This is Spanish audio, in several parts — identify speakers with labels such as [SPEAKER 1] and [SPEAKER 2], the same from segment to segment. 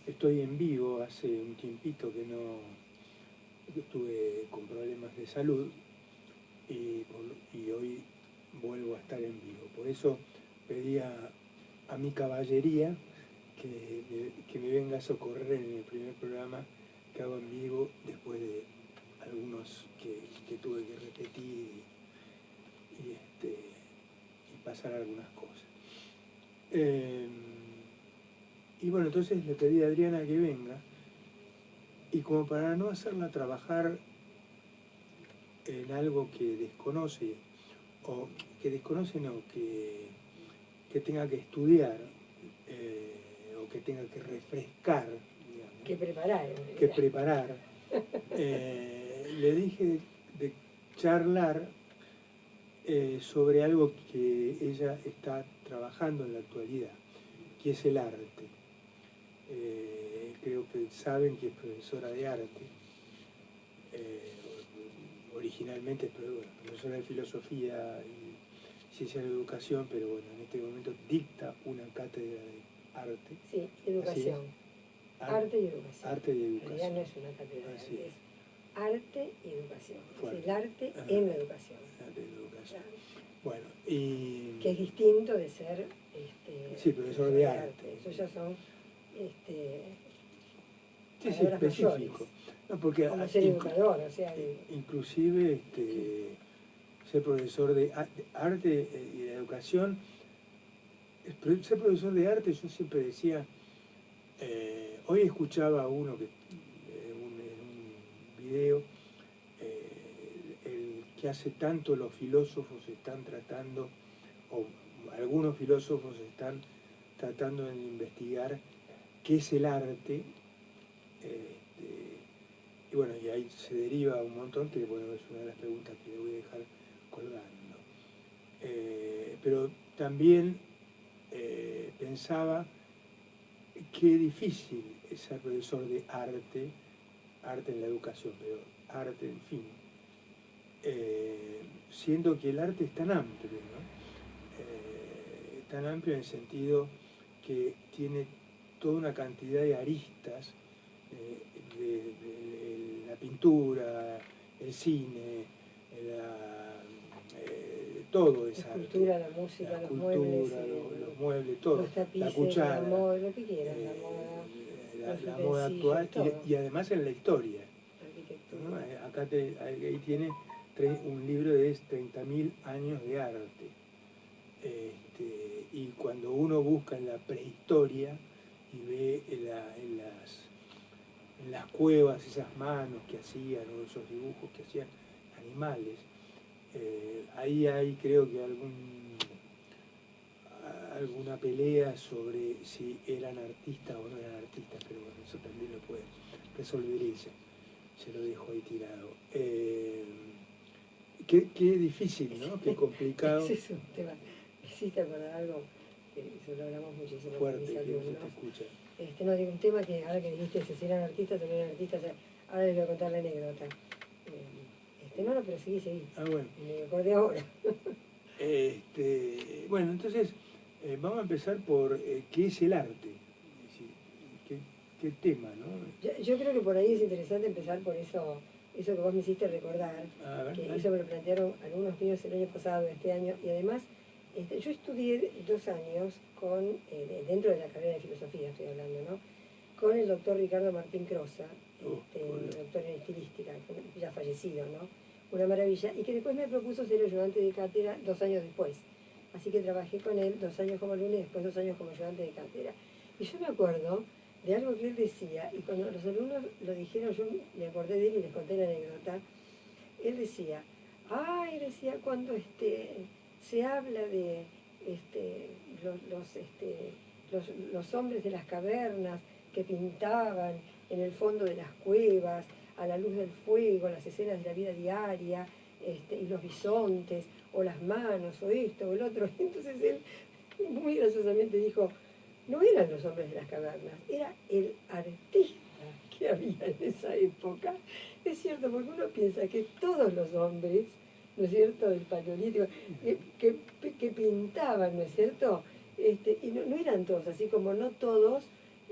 [SPEAKER 1] Estoy en vivo, hace un tiempito que estuve con problemas de salud y hoy vuelvo a estar en vivo. Por eso pedí a mi caballería que me venga a socorrer en el primer programa que hago en vivo después de algunos que tuve que repetir y pasar algunas cosas. Y bueno, entonces le pedí a Adriana que venga, y como para no hacerla trabajar en algo que desconoce, o que desconoce no, que tenga que estudiar, o que tenga que refrescar, digamos, que preparar, le dije de charlar sobre algo que ella está trabajando en la actualidad, que es el arte. Creo que saben que es profesora de arte, originalmente es profesora de filosofía y ciencia de la educación, pero bueno, en este momento dicta una cátedra de arte.
[SPEAKER 2] Sí, educación. Arte y educación.
[SPEAKER 1] Arte y educación.
[SPEAKER 2] En realidad no es una cátedra de arte, es arte y educación.
[SPEAKER 1] Bueno,
[SPEAKER 2] es el arte en la educación.
[SPEAKER 1] Arte y educación.
[SPEAKER 2] Claro.
[SPEAKER 1] Bueno, y...
[SPEAKER 2] que es distinto de ser
[SPEAKER 1] sí, profesor de arte.
[SPEAKER 2] Eso ya son
[SPEAKER 1] sí, específico. No, porque
[SPEAKER 2] como ser educador, o sea...
[SPEAKER 1] inclusive ser profesor de arte y de educación, ser profesor de arte, yo siempre decía, hoy escuchaba uno en un video, el que hace tanto los filósofos están tratando, o algunos filósofos están tratando de investigar qué es el arte, y bueno, y ahí se deriva un montón, que bueno, es una de las preguntas que le voy a dejar colgando. Pero también pensaba qué difícil es ser profesor de arte en la educación, pero arte, en fin. Siendo que el arte es tan amplio, ¿no? Tan amplio en el sentido que tiene toda una cantidad de aristas, de la pintura, el cine, todo es arte.
[SPEAKER 2] La cultura, la música, los
[SPEAKER 1] muebles, todo.
[SPEAKER 2] Los tapices,
[SPEAKER 1] la cuchara,
[SPEAKER 2] la moda, lo que quieras,
[SPEAKER 1] la moda actual y además en la historia.
[SPEAKER 2] Arquitectura.
[SPEAKER 1] ¿No? Acá ahí tiene un libro de 30.000 años de arte. Y cuando uno busca en la prehistoria y ve en las cuevas esas manos que hacían, o esos dibujos que hacían animales, ahí hay creo que alguna pelea sobre si eran artistas o no eran artistas, pero bueno, eso también lo puede resolver ella. Se lo dejo ahí tirado. Qué difícil, ¿no? Qué complicado.
[SPEAKER 2] Ese es un tema. Me hiciste acordar algo, que eso lo hablamos muchísimo.
[SPEAKER 1] Fuerte, que no se te escucha.
[SPEAKER 2] No, digo, un tema que ahora que dijiste si eran artistas o no eran artistas, ahora les voy a contar la anécdota. No, pero seguí.
[SPEAKER 1] Bueno.
[SPEAKER 2] Me acordé ahora.
[SPEAKER 1] Bueno, entonces vamos a empezar por qué es el arte. Es decir, qué tema, ¿no?
[SPEAKER 2] Yo creo que por ahí es interesante empezar por eso que vos me hiciste recordar, eso me lo plantearon algunos míos el año pasado, este año, y además yo estudié 2 años dentro de la carrera de filosofía, estoy hablando, ¿no? Con el doctor Ricardo Martín Crosa, doctor en estilística, ya fallecido, ¿no? Una maravilla, y que después me propuso ser ayudante de cátedra 2 años después. Así que trabajé con él 2 años como alumno y después 2 años como ayudante de cátedra. Y yo me acuerdo de algo que él decía, y cuando los alumnos lo dijeron, yo me acordé de él y les conté la anécdota. Él decía, cuando se habla de los hombres de las cavernas que pintaban en el fondo de las cuevas, a la luz del fuego, las escenas de la vida diaria, y los bisontes, o las manos, o esto, o el otro. Entonces él muy graciosamente dijo, no eran los hombres de las cavernas, era el artista que había en esa época. Es cierto, porque uno piensa que todos los hombres, ¿no es cierto?, del paleolítico, que pintaban, ¿no es cierto?, Y no eran todos, así como no todos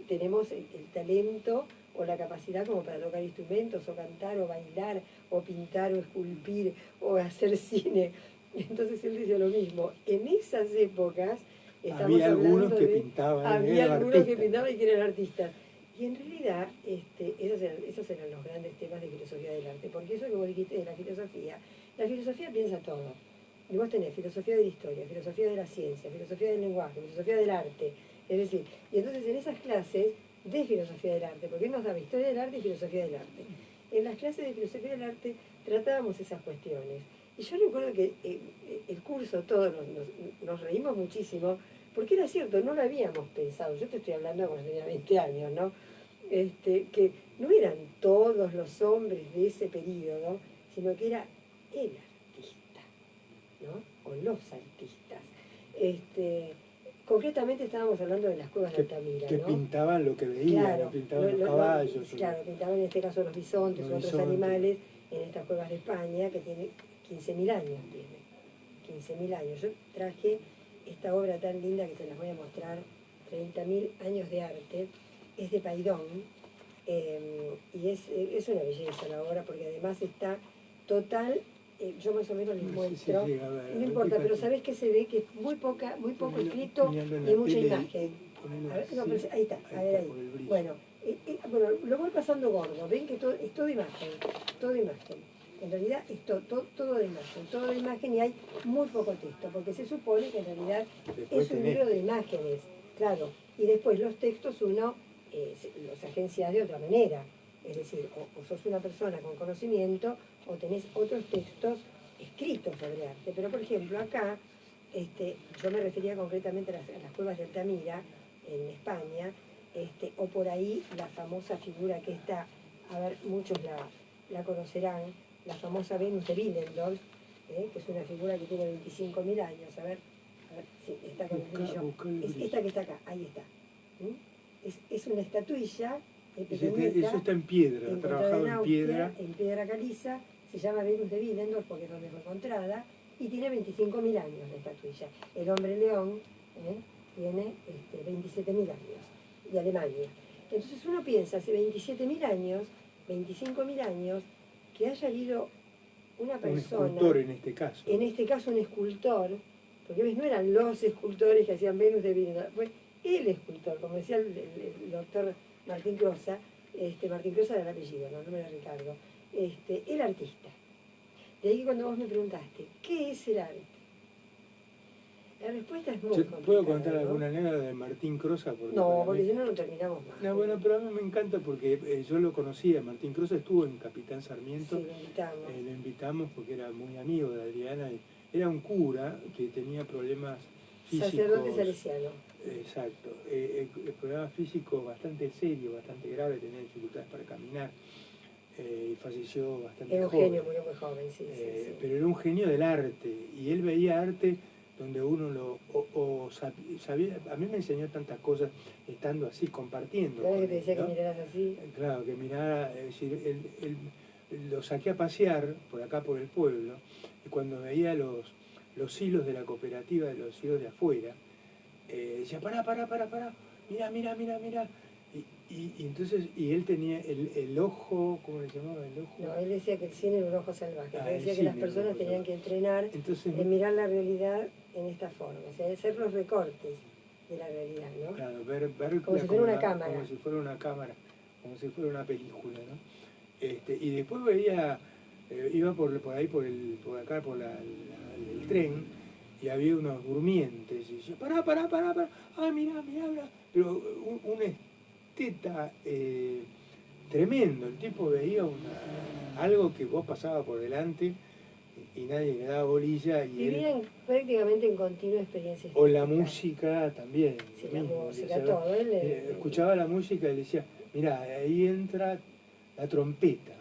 [SPEAKER 2] tenemos el talento o la capacidad como para tocar instrumentos, o cantar, o bailar, o pintar, o esculpir, o hacer cine. Entonces él decía lo mismo. En esas épocas,
[SPEAKER 1] había algunos que pintaban,
[SPEAKER 2] había algunos que pintaban y que eran artistas. Y en realidad, esos eran los grandes temas de filosofía del arte, porque eso que vos dijiste de la filosofía piensa todo. Y vos tenés filosofía de la historia, filosofía de la ciencia, filosofía del lenguaje, filosofía del arte. Es decir, y entonces en esas clases de filosofía del arte, porque él nos daba historia del arte y filosofía del arte. En las clases de filosofía del arte tratábamos esas cuestiones. Y yo recuerdo que el curso, todos nos reímos muchísimo, porque era cierto, no lo habíamos pensado. Yo te estoy hablando cuando tenía 20 años, ¿no? Que no eran todos los hombres de ese periodo, sino que era el artista, ¿no? O los artistas. Concretamente estábamos hablando de las cuevas de Altamira,
[SPEAKER 1] que
[SPEAKER 2] ¿no?
[SPEAKER 1] Pintaban lo que veían,
[SPEAKER 2] claro,
[SPEAKER 1] pintaban los caballos.
[SPEAKER 2] Claro, pintaban en este caso los bisontes u otros animales en estas cuevas de España, que tiene 15.000 años, tiene 15.000 años. Yo traje esta obra tan linda que se las voy a mostrar, 30.000 años de arte, es de Paidón, y es una belleza la obra, porque además está total. Yo más o menos les muestro, no importa, pero sabés que se ve que es muy poco escrito y mucha imagen. A ver, no, pero ahí está, a ver ahí. Bueno, lo voy pasando gordo, ven que es todo imagen, todo imagen. En realidad es todo de imagen y hay muy poco texto, porque se supone que en realidad es un libro de imágenes, claro, y después los textos uno los agencias de otra manera. Es decir, o sos una persona con conocimiento o tenés otros textos escritos sobre arte. Pero, por ejemplo, acá, yo me refería concretamente a las cuevas de Altamira, en España, o por ahí la famosa figura que está, a ver, muchos la conocerán, la famosa Venus de Willendorf, que es una figura que tiene 25.000 años. A ver si está con el brillo. Esta que está acá, ahí está. Es una estatuilla
[SPEAKER 1] eso está en piedra, trabajado en piedra.
[SPEAKER 2] En piedra caliza, se llama Venus de Willendorf porque es donde fue encontrada, y tiene 25.000 años la estatuilla. El hombre león tiene 27.000 años, de Alemania. Entonces uno piensa, hace 27.000 años, 25.000 años, que haya habido una persona...
[SPEAKER 1] Un escultor en este caso.
[SPEAKER 2] En este caso un escultor, porque ¿ves? No eran los escultores que hacían Venus de Willendorf, fue el escultor, como decía el doctor Martín Crosa. Martín Crosa era el apellido, no me lo recargo. El artista. De ahí que cuando vos me preguntaste, ¿qué es el arte? La respuesta es muy complicada.
[SPEAKER 1] ¿Puedo contar alguna anécdota de Martín Crosa?
[SPEAKER 2] Porque si no, no terminamos más.
[SPEAKER 1] No, bueno, pero a mí me encanta porque yo lo conocía. Martín Crosa estuvo en Capitán Sarmiento.
[SPEAKER 2] Sí, lo invitamos.
[SPEAKER 1] Lo invitamos porque era muy amigo de Adriana. Era un cura que tenía problemas físicos.
[SPEAKER 2] Sacerdote salesiano.
[SPEAKER 1] Exacto. Problemas físicos bastante serios, bastante graves, tenía dificultades para caminar. Y falleció bastante
[SPEAKER 2] era un
[SPEAKER 1] joven.
[SPEAKER 2] Genio, murió muy joven, sí.
[SPEAKER 1] Pero era un genio del arte. Y él veía arte donde uno sabía. A mí me enseñó tantas cosas estando así, compartiendo.
[SPEAKER 2] Claro que te decía, ¿no? Que miraras así.
[SPEAKER 1] Claro, que mirara. Es decir, lo saqué a pasear por acá, por el pueblo, y cuando veía los hilos de la cooperativa, los hilos de afuera, decía, pará, mirá. Y entonces, él tenía el ojo, ¿cómo le llamaba? El ojo.
[SPEAKER 2] No, él decía que el cine era un ojo salvaje. Él decía que las personas tenían que entrenar en mirar la realidad en esta forma, o sea, hacer los recortes de la realidad, ¿no?
[SPEAKER 1] Claro, ver
[SPEAKER 2] como si fuera una cámara.
[SPEAKER 1] Como si fuera una cámara, como si fuera una película, ¿no? Y después veía, iba por acá, por el tren, y había unos durmientes, y decía, pará, mirá, pero un esteta tremendo, el tipo veía algo que vos pasabas por delante y nadie le daba bolilla.
[SPEAKER 2] Vivían prácticamente en continua experiencia.
[SPEAKER 1] O la música también.
[SPEAKER 2] Sí, la música, todo.
[SPEAKER 1] Escuchaba la música y le decía, mirá, ahí entra la trompeta.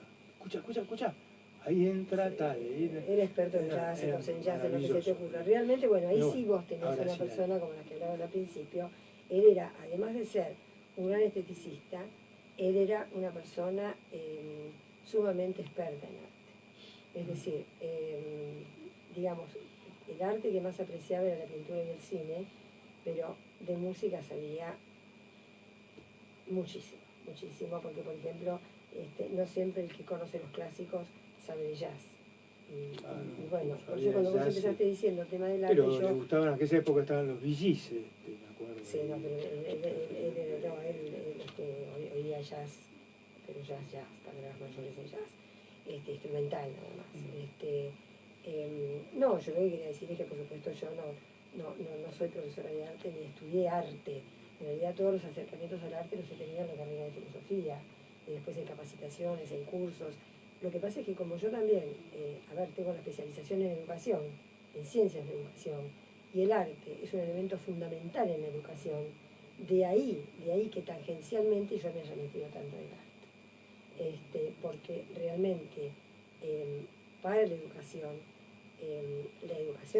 [SPEAKER 1] Escucha. Ahí entra tal.
[SPEAKER 2] Era experto en clásicos, en jazz, en lo que se te ocurra. Realmente, bueno, ahí sí vos tenés una persona como la que hablabas al principio. Él era, además de ser un gran esteticista, él era una persona sumamente experta en arte. Es decir, digamos, el arte que más apreciaba era la pintura y el cine, pero de música sabía muchísimo, muchísimo, porque por ejemplo, no siempre el que conoce los clásicos sabe de jazz. Y bueno, por eso cuando vos empezaste diciendo el tema del arte,
[SPEAKER 1] pero le gustaban, en aquella época estaban los Bee Gees, me acuerdo.
[SPEAKER 2] Sí, no, pero él oía jazz, pero jazz, palabras mayores de jazz, instrumental nada más. No, yo lo que quería decir es que por supuesto yo no soy profesora de arte ni estudié arte. En realidad todos los acercamientos al arte los he tenido en la carrera de filosofía, y después en capacitaciones, en cursos. Lo que pasa es que como yo también, tengo la especialización en educación, en ciencias de educación, y el arte es un elemento fundamental en la educación, de ahí que tangencialmente yo me haya metido tanto en el arte. Porque realmente para la educación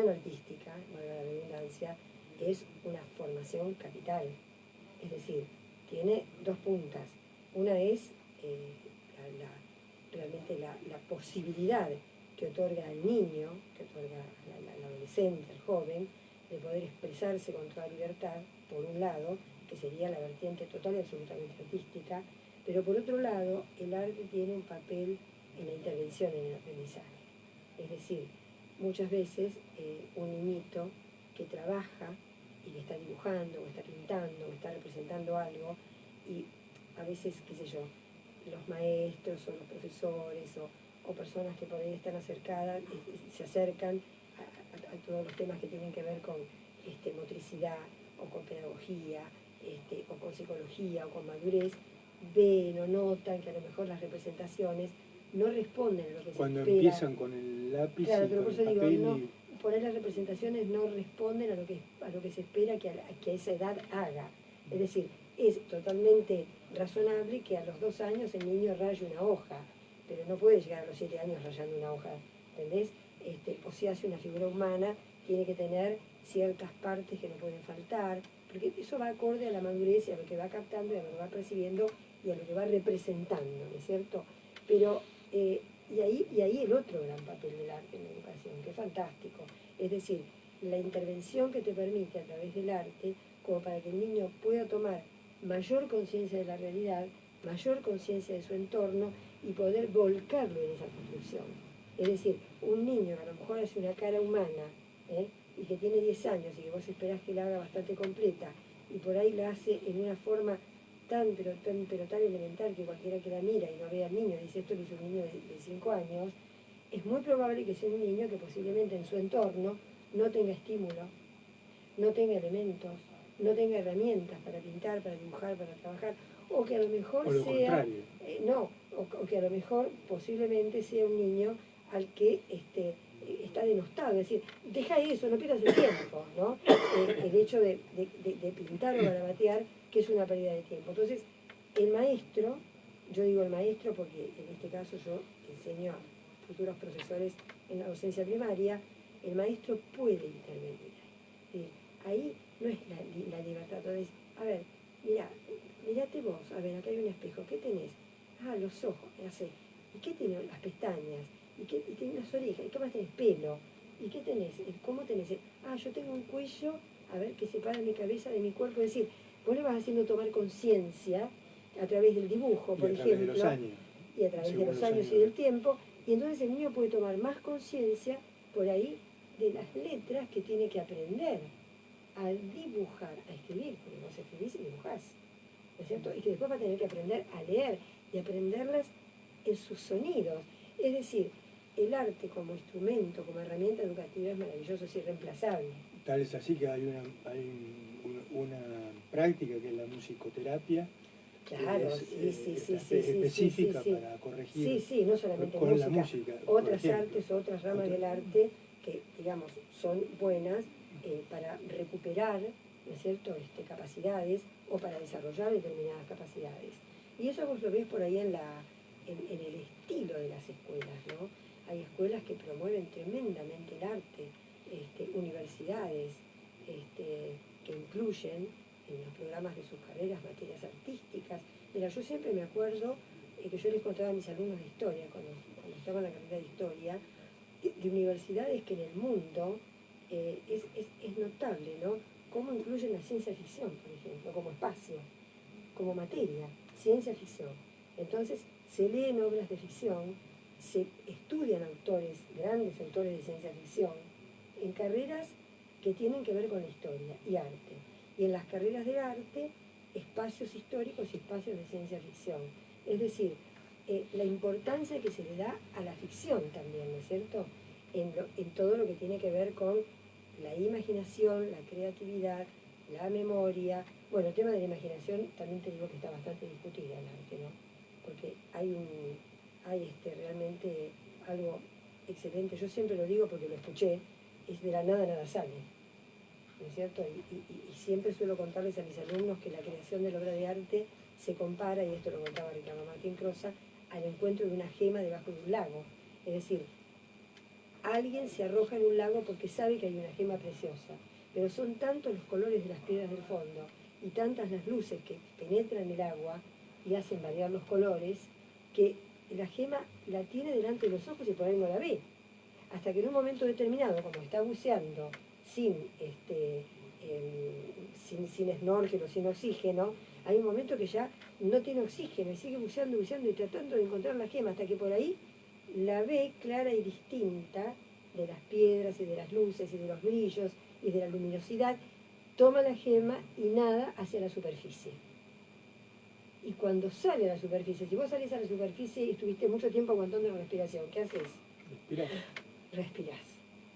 [SPEAKER 2] artística, valga la redundancia, es una formación capital. Es decir, tiene dos puntas. Una es realmente la posibilidad que otorga al niño, que otorga al adolescente, al joven, de poder expresarse con toda libertad, por un lado, que sería la vertiente total y absolutamente artística, pero por otro lado, el arte tiene un papel en la intervención en el aprendizaje. Es decir, muchas veces un niñito que trabaja y que está dibujando, o está pintando, o está representando algo, y a veces, qué sé yo, los maestros o los profesores o personas que por ahí están acercadas, se acercan a todos los temas que tienen que ver con motricidad o con pedagogía o con psicología o con madurez, ven o notan que a lo mejor las representaciones no responden a lo que
[SPEAKER 1] cuando
[SPEAKER 2] se espera.
[SPEAKER 1] Cuando empiezan con el lápiz,
[SPEAKER 2] claro,
[SPEAKER 1] y
[SPEAKER 2] pero
[SPEAKER 1] con
[SPEAKER 2] por eso
[SPEAKER 1] el papel
[SPEAKER 2] digo, por ahí las representaciones no responden a lo que se espera que a esa edad haga. Es decir, es totalmente razonable que a los 2 años el niño raye una hoja, pero no puede llegar a los 7 años rayando una hoja, ¿entendés? O si hace una figura humana, tiene que tener ciertas partes que no pueden faltar, porque eso va acorde a la madurez y a lo que va captando y a lo que va percibiendo y a lo que va representando, ¿no es cierto? Pero, y ahí el otro gran papel del arte en la educación, que es fantástico, es decir, la intervención que te permite a través del arte, como para que el niño pueda tomar mayor conciencia de la realidad, mayor conciencia de su entorno y poder volcarlo en esa construcción. Es decir, un niño que a lo mejor hace una cara humana y que tiene 10 años y que vos esperás que la haga bastante completa y por ahí la hace en una forma tan elemental que cualquiera que la mira y no vea al niño, dice esto lo hizo un niño de 5 años, es muy probable que sea un niño que posiblemente en su entorno no tenga estímulo, no tenga elementos, no tenga herramientas para pintar, para dibujar, para trabajar, o que a lo mejor sea, o que a lo mejor posiblemente sea un niño al que está denostado, es decir, deja eso, no pierdas el tiempo, ¿no? El hecho de pintar o garabatear, que es una pérdida de tiempo. Entonces, el maestro, yo digo el maestro porque en este caso yo enseño a futuros profesores en la docencia primaria, el maestro puede intervenir ahí. Ahí no es la libertad, entonces, a ver, mirate vos, a ver, acá hay un espejo, ¿qué tenés? Los ojos, así. ¿Y qué tenés? Las pestañas. ¿Y tenés unas orejas? ¿Y qué más tenés? Pelo. ¿Y qué tenés? ¿Cómo tenés? Yo tengo un cuello, a ver, que separa mi cabeza de mi cuerpo. Es decir, vos le vas haciendo tomar conciencia a través del dibujo, por ejemplo. Y a través de los años y del tiempo. Y entonces el niño puede tomar más conciencia por ahí de las letras que tiene que aprender al dibujar, a escribir, porque vos escribís y dibujás, ¿no es cierto? Y que después va a tener que aprender a leer y aprenderlas en sus sonidos. Es decir, el arte como instrumento, como herramienta educativa es maravilloso, es irreemplazable.
[SPEAKER 1] Tal es así que hay una práctica que es la musicoterapia.
[SPEAKER 2] Claro,
[SPEAKER 1] específica para corregir
[SPEAKER 2] no solamente
[SPEAKER 1] con
[SPEAKER 2] música,
[SPEAKER 1] la música,
[SPEAKER 2] otras artes, otras ramas del arte que, digamos, son buenas para recuperar, ¿no es cierto?, capacidades o para desarrollar determinadas capacidades. Y eso vos lo ves por ahí en el estilo de las escuelas, ¿no? Hay escuelas que promueven tremendamente el arte, universidades que incluyen en los programas de sus carreras materias artísticas. Mira, yo siempre me acuerdo que yo les contaba a mis alumnos de historia, cuando estaba en la carrera de historia, de universidades que en el mundo es notable, ¿no? cómo incluyen la ciencia ficción, por ejemplo, como espacio, como materia, ciencia ficción. Entonces, se leen obras de ficción, se estudian autores, grandes autores de ciencia ficción, en carreras que tienen que ver con la historia y arte. Y en las carreras de arte, espacios históricos y espacios de ciencia ficción. Es decir, la importancia que se le da a la ficción también, ¿no es cierto? En todo lo que tiene que ver con la imaginación, la creatividad, la memoria. Bueno, el tema de la imaginación también te digo que está bastante discutido en el arte, ¿no? Porque hay realmente algo excelente. Yo siempre lo digo porque lo escuché, es de la nada nada sale, ¿no es cierto? Y siempre suelo contarles a mis alumnos que la creación de la obra de arte se compara, y esto lo contaba Ricardo Martín Crosa, al encuentro de una gema debajo de un lago. Es decir, alguien se arroja en un lago porque sabe que hay una gema preciosa, pero son tantos los colores de las piedras del fondo y tantas las luces que penetran el agua y hacen variar los colores, que la gema la tiene delante de los ojos y por ahí no la ve. Hasta que en un momento determinado, como está buceando sin snorkel o sin oxígeno, hay un momento que ya no tiene oxígeno y sigue buceando y tratando de encontrar la gema, hasta que por ahí la ve clara y distinta de las piedras y de las luces y de los brillos y de la luminosidad, toma la gema y nada hacia la superficie. Y cuando sale a la superficie, si vos salís a la superficie y estuviste mucho tiempo aguantando la respiración, ¿qué haces?
[SPEAKER 1] Respirás.
[SPEAKER 2] Respirás.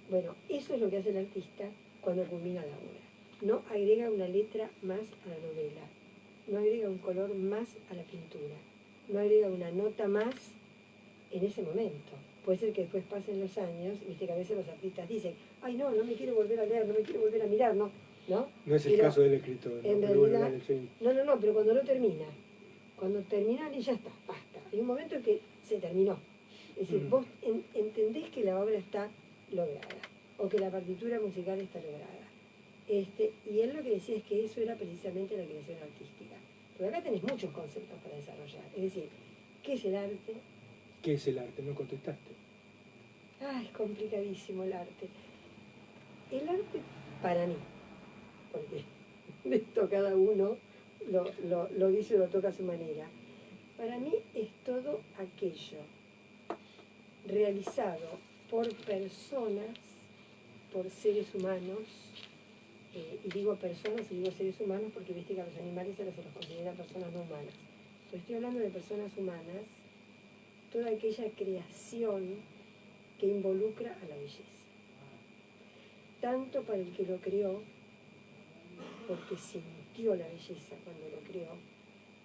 [SPEAKER 2] Bueno, eso es lo que hace el artista cuando culmina la obra. No agrega una letra más a la novela, no agrega un color más a la pintura, no agrega una nota más en ese momento. Puede ser que después pasen los años, viste que a veces los artistas dicen, ay no, no me quiero volver a leer, no me quiero volver a mirar, ¿no? ¿No?
[SPEAKER 1] Es el caso del escritor, ¿no?
[SPEAKER 2] En realidad, no, pero cuando no termina, cuando terminan y ya está, basta. Hay un momento en que se terminó. Es decir, vos entendés que la obra está lograda, o que la partitura musical está lograda. Y él lo que decía es que eso era precisamente la creación artística. Porque acá tenés muchos conceptos para desarrollar. Es decir, ¿qué es el arte?
[SPEAKER 1] ¿Qué es el arte? No contestaste.
[SPEAKER 2] Ah, es complicadísimo el arte. El arte, para mí, porque esto cada uno lo dice o lo toca a su manera, para mí es todo aquello realizado por personas, por seres humanos, y digo personas y digo seres humanos porque viste que a los animales se los considera personas no humanas. Pero estoy hablando de personas humanas, toda aquella creación que involucra a la belleza. Tanto para el que lo creó, porque sintió la belleza cuando lo creó,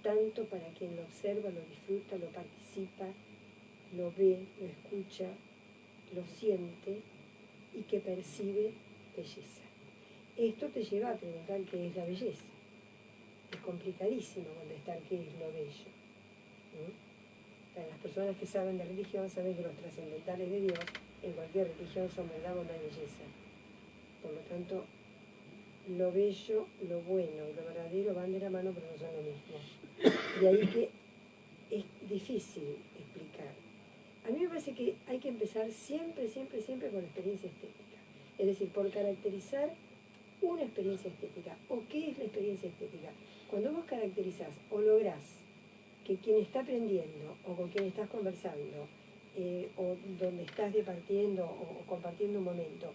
[SPEAKER 2] tanto para quien lo observa, lo disfruta, lo participa, lo ve, lo escucha, lo siente y que percibe belleza. Esto te lleva a preguntar qué es la belleza. Es complicadísimo contestar qué es lo bello, ¿no? Para las personas que saben de religión saben que los trascendentales de Dios en cualquier religión son verdad o no hay belleza. Por lo tanto, lo bello, lo bueno y lo verdadero van de la mano, pero no son lo mismo. De ahí que es difícil explicar. A mí me parece que hay que empezar siempre con la experiencia estética. Es decir, por caracterizar una experiencia estética. ¿O qué es la experiencia estética? Cuando vos caracterizás o lográs que quien está aprendiendo o con quien estás conversando o donde estás departiendo o compartiendo un momento,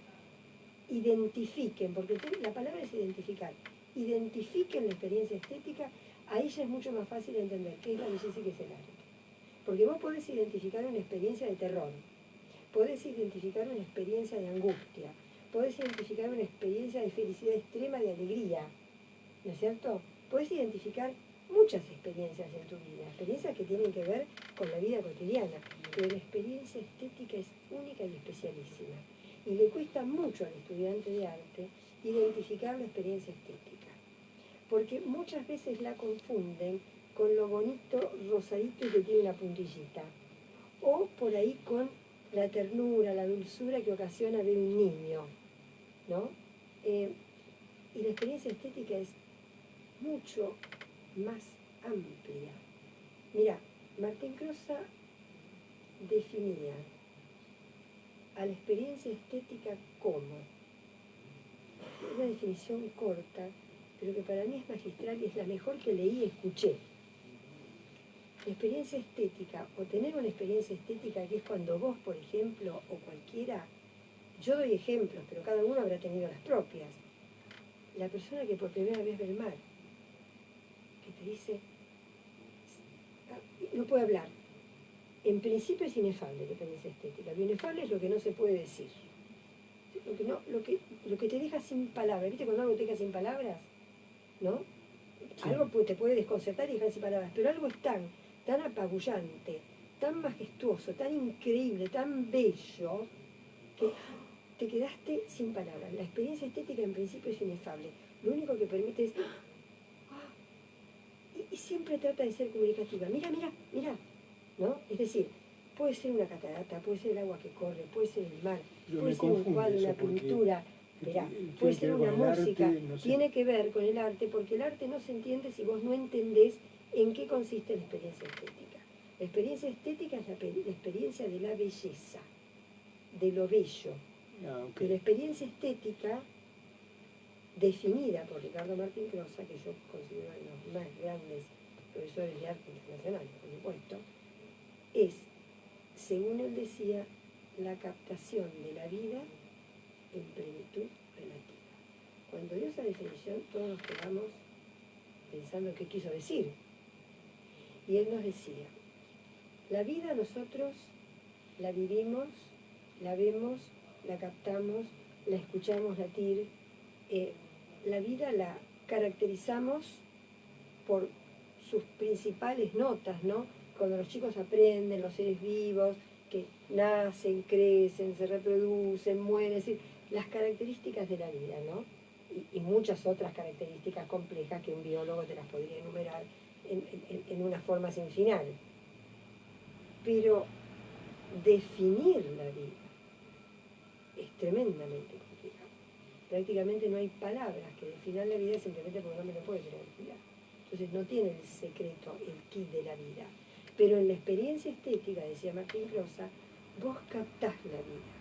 [SPEAKER 2] identifiquen, porque la palabra es identificar, identifiquen la experiencia estética, ahí ya es mucho más fácil entender qué es la belleza y qué es el arte. Porque vos podés identificar una experiencia de terror, podés identificar una experiencia de angustia, podés identificar una experiencia de felicidad extrema, de alegría, ¿no es cierto? Podés identificar muchas experiencias en tu vida, experiencias que tienen que ver con la vida cotidiana, pero la experiencia estética es única y especialísima. Y le cuesta mucho al estudiante de arte identificar la experiencia estética, porque muchas veces la confunden con lo bonito rosadito y que tiene una puntillita, o por ahí con la ternura, la dulzura que ocasiona ver un niño, ¿no? Y la experiencia estética es mucho más amplia. Mira, Martín Crosa definía a la experiencia estética como una definición corta, pero que para mí es magistral y es la mejor que leí y escuché. La experiencia estética, o tener una experiencia estética, que es cuando vos, por ejemplo, o cualquiera, yo doy ejemplos, pero cada uno habrá tenido las propias. La persona que por primera vez ve el mar, que te dice, no puede hablar. En principio es inefable la experiencia estética. Lo inefable es lo que no se puede decir. Lo que te deja sin palabras. ¿Viste cuando algo te deja sin palabras? ¿No? Sí. Algo te puede desconcertar y dejar sin palabras, pero algo es tan apabullante, tan majestuoso, tan increíble, tan bello, que te quedaste sin palabras. La experiencia estética en principio es inefable. Lo único que permite es... y siempre trata de ser comunicativa. Mira, ¿no? Es decir, puede ser una catarata, puede ser el agua que corre, puede ser el mar, puede ser un cuadro, una pintura, verá, puede ser una música. Arte, no sé. Tiene que ver con el arte, porque el arte no se entiende si vos no entendés en qué consiste la experiencia estética. La experiencia estética es la experiencia de la belleza, de lo bello. Okay. Y la experiencia estética, definida por Ricardo Martín Crosa, que yo considero uno de los más grandes profesores de arte internacional, por supuesto, es, según él decía, la captación de la vida en plenitud relativa. Cuando dio esa definición, todos nos quedamos pensando qué quiso decir. Y él nos decía, la vida nosotros la vivimos, la vemos, la captamos, la escuchamos latir. La vida la caracterizamos por sus principales notas, ¿no? Cuando los chicos aprenden, los seres vivos, que nacen, crecen, se reproducen, mueren, es decir, las características de la vida, ¿no? Y muchas otras características complejas que un biólogo te las podría enumerar en una forma sin final. Pero definir la vida es tremendamente complicado. Prácticamente no hay palabras que definan la vida simplemente porque no me lo puede explicar. Entonces no tiene el secreto, el kit de la vida. Pero en la experiencia estética, decía Martín Crosa, vos captás la vida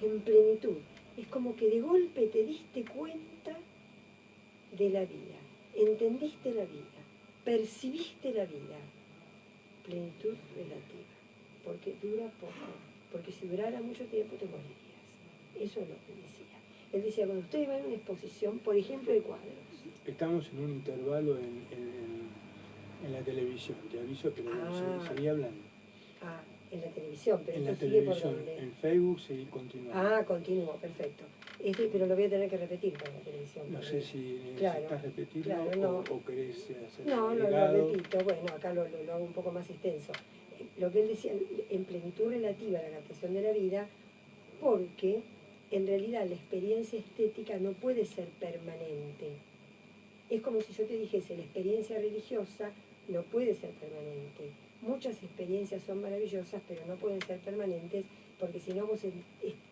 [SPEAKER 2] en plenitud. Es como que de golpe te diste cuenta de la vida, entendiste la vida, percibiste la vida. Plenitud relativa, porque dura poco, porque si durara mucho tiempo te morirías. Eso es lo que decía. Él decía, cuando ustedes van a una exposición, por ejemplo, de cuadros.
[SPEAKER 1] Estamos en un intervalo en la televisión, te aviso, pero seguía hablando.
[SPEAKER 2] En la televisión, pero
[SPEAKER 1] en
[SPEAKER 2] esto
[SPEAKER 1] la
[SPEAKER 2] sigue
[SPEAKER 1] televisión,
[SPEAKER 2] por donde.
[SPEAKER 1] En Facebook sí continúa.
[SPEAKER 2] Continuó, perfecto. Pero lo voy a tener que repetir para la televisión.
[SPEAKER 1] No sé si necesitas repetirlo o querés hacer
[SPEAKER 2] No, lo repito, bueno, acá lo hago un poco más extenso. Lo que él decía, en plenitud relativa a la captación de la vida, porque en realidad la experiencia estética no puede ser permanente. Es como si yo te dijese, la experiencia religiosa no puede ser permanente. Muchas experiencias son maravillosas, pero no pueden ser permanentes, porque si no vos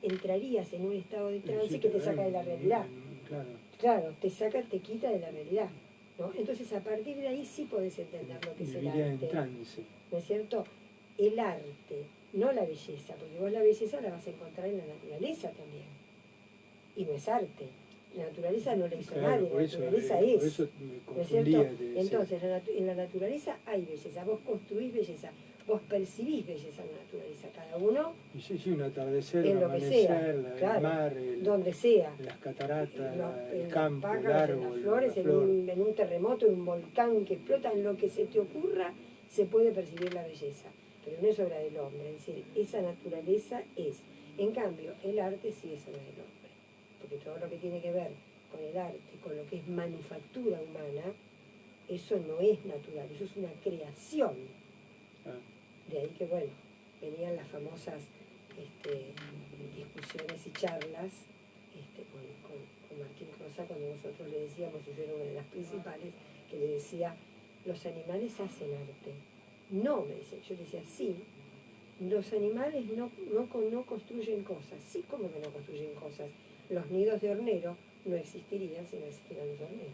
[SPEAKER 2] entrarías en un estado de trance que te saca de la realidad. Claro, te quita de la realidad, ¿no? Entonces a partir de ahí sí podés entender lo que es el arte.
[SPEAKER 1] En trance.
[SPEAKER 2] ¿No es cierto? El arte, no la belleza, porque vos la belleza la vas a encontrar en la naturaleza también. Y no es arte. La naturaleza no la hizo nadie, la naturaleza es.
[SPEAKER 1] Por eso
[SPEAKER 2] ¿No es cierto? Entonces, en la naturaleza hay belleza, vos construís belleza, vos percibís belleza en la naturaleza, cada uno.
[SPEAKER 1] Y sí, un atardecer,
[SPEAKER 2] en
[SPEAKER 1] un
[SPEAKER 2] lo que sea,
[SPEAKER 1] el mar,
[SPEAKER 2] donde sea.
[SPEAKER 1] Las cataratas,
[SPEAKER 2] el
[SPEAKER 1] campo,
[SPEAKER 2] pájaros,
[SPEAKER 1] el árbol,
[SPEAKER 2] en las flores, en un terremoto, en un volcán que explota, en lo que se te ocurra, se puede percibir la belleza. Pero no es obra del hombre, es decir, esa naturaleza es. En cambio, el arte sí es obra del hombre, porque todo lo que tiene que ver con el arte, con lo que es manufactura humana, eso no es natural, eso es una creación. De ahí que, bueno, venían las famosas discusiones y charlas con Martín Crosa, cuando nosotros le decíamos, y yo era una de las principales, que le decía, los animales hacen arte. No, me decía, yo le decía, sí, los animales no construyen cosas. Sí, ¿cómo que no construyen cosas? Los nidos de hornero no existirían si no existieran los horneros.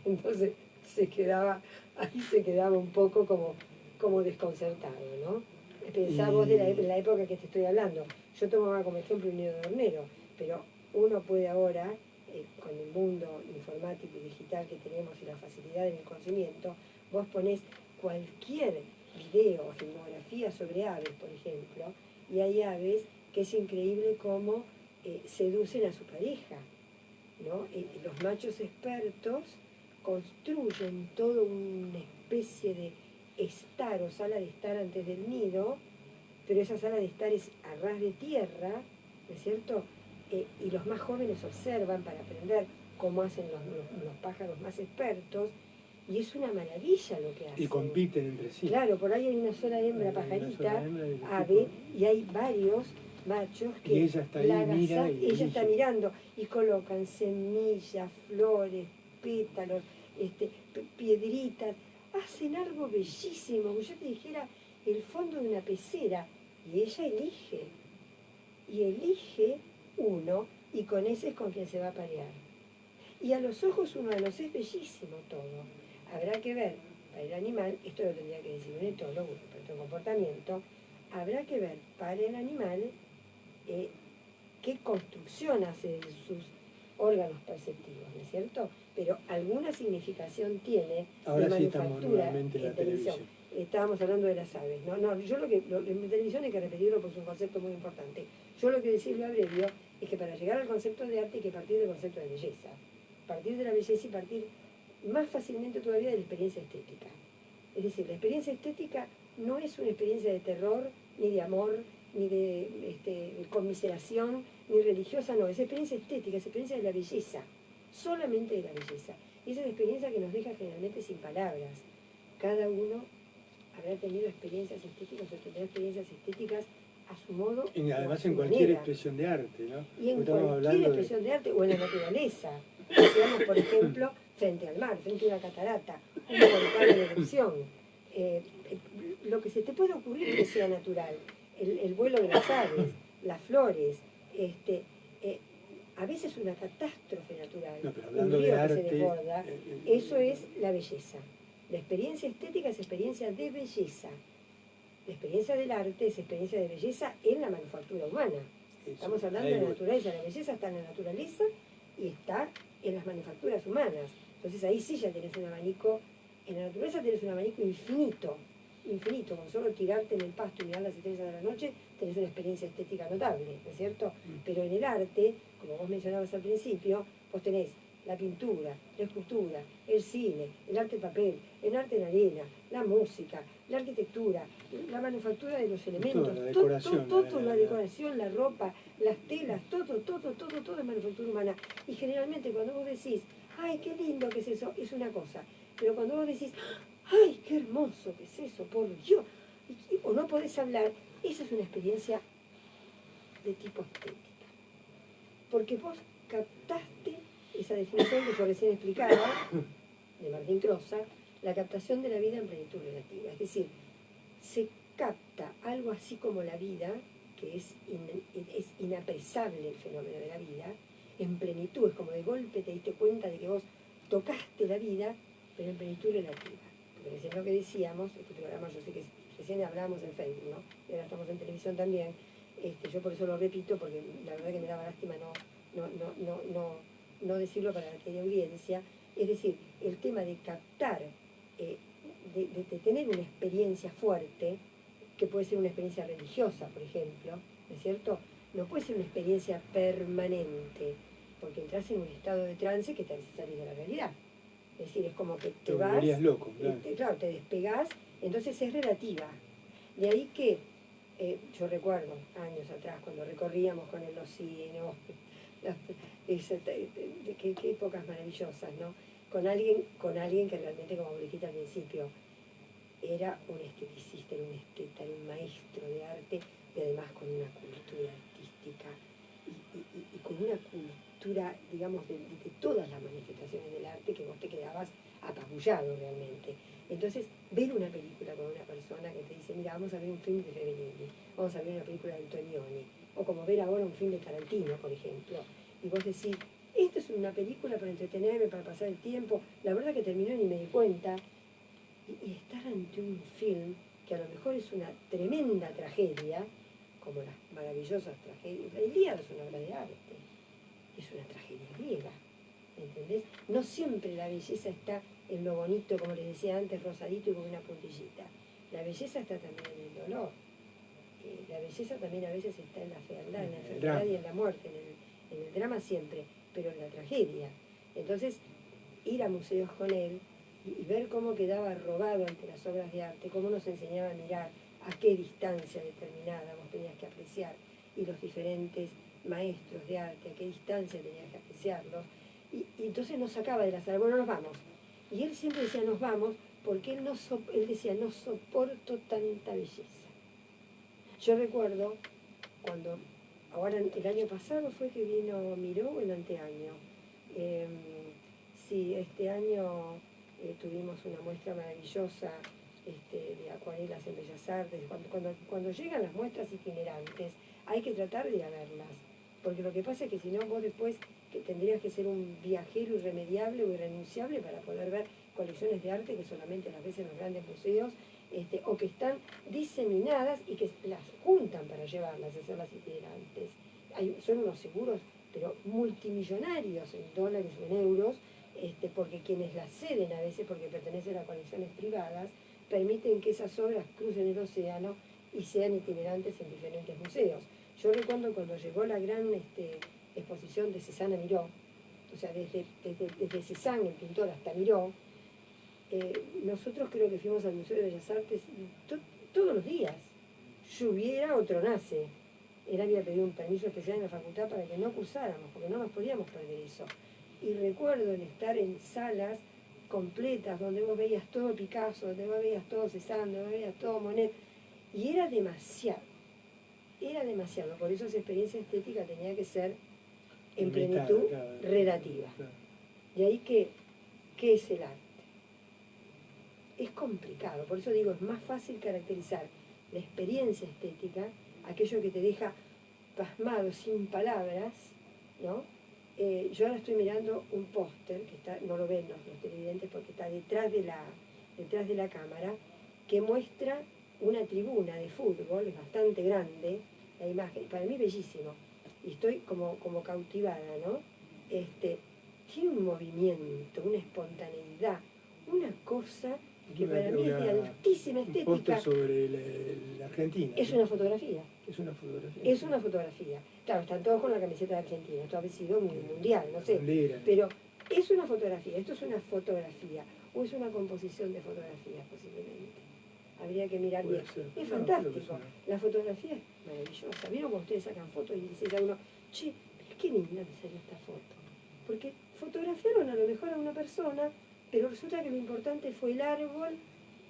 [SPEAKER 2] Entonces ahí se quedaba un poco como desconcertado, ¿no? Pensá vos de la época que te estoy hablando. Yo tomaba como ejemplo un nido de hornero, pero uno puede ahora, con el mundo informático y digital que tenemos y la facilidad en el conocimiento, vos ponés cualquier video o filmografía sobre aves, por ejemplo, y hay aves que es increíble cómo seducen a su pareja, ¿no? Los machos expertos construyen toda una especie de estar o sala de estar antes del nido, pero esa sala de estar es a ras de tierra, ¿no es cierto? Y los más jóvenes observan para aprender cómo hacen los pájaros más expertos, y es una maravilla lo que hacen.
[SPEAKER 1] Y compiten entre sí.
[SPEAKER 2] Claro, por ahí hay una sola hembra pajarita, ave, y hay varios machos que
[SPEAKER 1] y ella está ahí, mira, y
[SPEAKER 2] ella está mirando, y colocan semillas, flores, pétalos, piedritas, hacen algo bellísimo, como yo te dijera, el fondo de una pecera, y ella elige uno, y con ese es con quien se va a parear. Y a los ojos uno de los es bellísimo todo. Habrá que ver, para el animal, esto lo tendría que decir un etólogo, un experto en comportamiento, habrá que ver para el animal qué construcción hace de sus órganos perceptivos, ¿no es cierto? Pero alguna significación tiene
[SPEAKER 1] ahora
[SPEAKER 2] de
[SPEAKER 1] sí
[SPEAKER 2] manufactura
[SPEAKER 1] en la
[SPEAKER 2] televisión. Estábamos hablando de las aves, ¿no? Yo en televisión hay que repetirlo porque es un concepto muy importante. Yo lo que decirlo abrevio es que para llegar al concepto de arte hay que partir del concepto de belleza. Partir de la belleza y partir más fácilmente todavía de la experiencia estética. Es decir, la experiencia estética no es una experiencia de terror, ni de amor, ni de conmiseración, ni religiosa, no, es experiencia estética, es experiencia de la belleza, solamente de la belleza. Y esa es la experiencia que nos deja generalmente sin palabras. Cada uno habrá tenido experiencias estéticas o tendrá experiencias estéticas a su modo.
[SPEAKER 1] Y además en cualquier expresión de arte, ¿no?
[SPEAKER 2] Y en cualquier expresión de arte o en la naturaleza. Decíamos, por ejemplo, frente al mar, frente a una catarata, un volcán de erupción. Lo que se te puede ocurrir que sea natural, el vuelo de las aves, las flores, a veces una catástrofe natural,
[SPEAKER 1] no, pero hablando de arte,
[SPEAKER 2] que se desborda, eso es la belleza. La experiencia estética es experiencia de belleza. La experiencia del arte es experiencia de belleza en la manufactura humana. Estamos hablando de la naturaleza. La belleza está en la naturaleza y está en las manufacturas humanas. Entonces ahí sí ya tenés un abanico, en la naturaleza tenés un abanico infinito, infinito, con solo tirarte en el pasto y mirar las estrellas de la noche, tenés una experiencia estética notable, ¿no es cierto? Pero en el arte, como vos mencionabas al principio, vos tenés la pintura, la escultura, el cine, el arte en papel, el arte en arena, la música, la arquitectura, la manufactura de los elementos,
[SPEAKER 1] la decoración,
[SPEAKER 2] la decoración, la ropa, las telas, todo es manufactura humana. Y generalmente cuando vos decís, ay, qué lindo que es eso, es una cosa. Pero cuando vos decís, ay, qué hermoso que es eso, por Dios, o no podés hablar, esa es una experiencia de tipo estética. Porque vos captaste esa definición que yo recién explicaba, de Martín Croza, la captación de la vida en plenitud relativa. Es decir, se capta algo así como la vida, que es inapresable el fenómeno de la vida, en plenitud, es como de golpe te diste cuenta de que vos tocaste la vida, pero en plenitud relativa. Porque recién lo que decíamos, este programa yo sé que recién hablábamos en Facebook, ¿no? Y ahora estamos en televisión también, yo por eso lo repito, porque la verdad que me daba lástima no decirlo para la teleaudiencia. Es decir, el tema de captar, de tener una experiencia fuerte, que puede ser una experiencia religiosa, por ejemplo, ¿no es cierto? No puede ser una experiencia permanente, porque entras en un estado de trance que te hace salir de la realidad. Es decir, es como que te vas,
[SPEAKER 1] loco,
[SPEAKER 2] claro, te despegás, entonces es relativa. De ahí que, yo recuerdo años atrás, cuando recorríamos con el Locino, qué épocas maravillosas, ¿no? Con alguien que realmente, como dijiste al principio, era un esteticista, era un esteta, era un maestro de arte, y además con una cultura artística y con una cultura, digamos, de todas las manifestaciones del arte, que vos te quedabas apabullado realmente. Entonces, ver una película con una persona que te dice, mira, vamos a ver un film de Fellini, vamos a ver una película de Antonioni, o como ver ahora un film de Tarantino, por ejemplo, y vos decís, esto es una película para entretenerme, para pasar el tiempo, la verdad que terminó y ni me di cuenta, y estar ante un film que a lo mejor es una tremenda tragedia, como las maravillosas tragedias. La Ilíada es una obra de arte. es una tragedia griega, ¿entendés? No siempre la belleza está en lo bonito, como les decía antes, rosadito y con una puntillita. La belleza está también en el dolor. La belleza también a veces está en la fealdad, en la enfermedad y en la muerte, en el drama siempre, pero en la tragedia. Entonces, ir a museos con él y ver cómo quedaba robado ante las obras de arte, cómo nos enseñaba a mirar a qué distancia determinada vos tenías que apreciar, y los diferentes maestros de arte, a qué distancia tenías que apreciarlos, y entonces nos sacaba de la sala, bueno, nos vamos. Y él siempre decía, nos vamos, porque él decía, no soporto tanta belleza. Yo recuerdo cuando, ahora el año pasado fue que vino Miró, o el anteaño. Sí, este año tuvimos una muestra maravillosa de acuarelas en Bellas Artes. Cuando llegan las muestras itinerantes, hay que tratar de ir a verlas, porque lo que pasa es que si no, vos después que tendrías que ser un viajero irremediable o irrenunciable para poder ver colecciones de arte que solamente las ves en los grandes museos, o que están diseminadas y que las juntan para llevarlas, hacerlas itinerantes. Son unos seguros, pero multimillonarios en dólares o en euros, porque quienes las ceden a veces, porque pertenecen a colecciones privadas, permiten que esas obras crucen el océano y sean itinerantes en diferentes museos. Yo recuerdo cuando llegó la gran exposición de Cézanne a Miró, o sea, desde Cézanne, el pintor, hasta Miró, nosotros creo que fuimos al Museo de Bellas Artes todos los días, lloviera o tronase. Él había pedido un permiso especial en la facultad para que no cursáramos, porque no nos podíamos perder eso. Y recuerdo el estar en salas completas, donde vos veías todo Picasso, donde vos veías todo Cézanne, donde vos veías todo Monet, y era demasiado, por eso esa experiencia estética tenía que ser en plenitud relativa. Y ahí ¿qué es el arte? Es complicado, por eso digo, es más fácil caracterizar la experiencia estética, aquello que te deja pasmado, sin palabras, ¿no? Yo ahora estoy mirando un póster, que está, no lo ven los televidentes porque está detrás de la cámara, que muestra una tribuna de fútbol, es bastante grande, la imagen, para mí bellísimo, y estoy como cautivada, ¿no? Tiene un movimiento, una espontaneidad, una cosa que para mí es de altísima estética.
[SPEAKER 1] Un póster sobre la Argentina.
[SPEAKER 2] Es una fotografía.
[SPEAKER 1] Es una fotografía.
[SPEAKER 2] Es una fotografía. Claro, están todos con la camiseta de Argentina, esto ha sido muy mundial, no sé. Pero es una fotografía, esto es una fotografía, o es una composición de fotografías posiblemente. Habría que mirar bien. Es fantástico. La fotografía es maravillosa. ¿Vieron cuando ustedes sacan fotos y dicen a uno, che, pero qué linda me salió esta foto? Porque fotografiaron a lo mejor a una persona, pero resulta que lo importante fue el árbol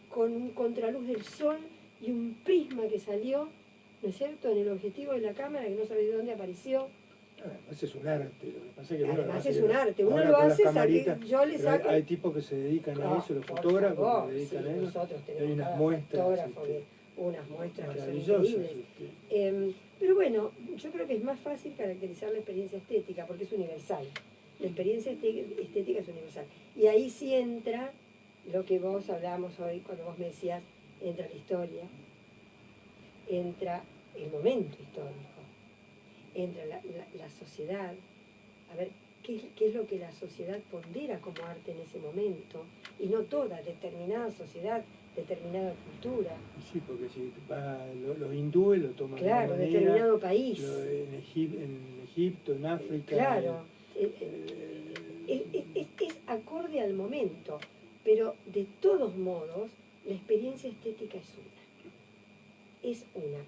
[SPEAKER 2] con un contraluz del sol y un prisma que salió, ¿no es cierto?, en el objetivo de la cámara, que no sabe de dónde apareció.
[SPEAKER 1] Además es un arte, lo que pasa es que
[SPEAKER 2] además es un arte, uno lo hace, yo le saco...
[SPEAKER 1] Hay tipos que se dedican a eso, los fotógrafos que se dedican a eso.
[SPEAKER 2] Nosotros tenemos
[SPEAKER 1] hay unas muestras,
[SPEAKER 2] unas muestras que son
[SPEAKER 1] increíbles.
[SPEAKER 2] Pero bueno, yo creo que es más fácil caracterizar la experiencia estética porque es universal. La experiencia estética es universal. Y ahí sí entra lo que vos hablábamos hoy, cuando vos me decías, entra la historia, entra el momento histórico, entra la sociedad. A ver, ¿qué es lo que la sociedad pondera como arte en ese momento? Y no toda, determinada sociedad, determinada cultura.
[SPEAKER 1] Sí, porque si los hindúes lo toman de
[SPEAKER 2] claro, manera, determinado país.
[SPEAKER 1] En Egipto, en África.
[SPEAKER 2] Claro. Es acorde al momento, pero de todos modos la experiencia estética es una,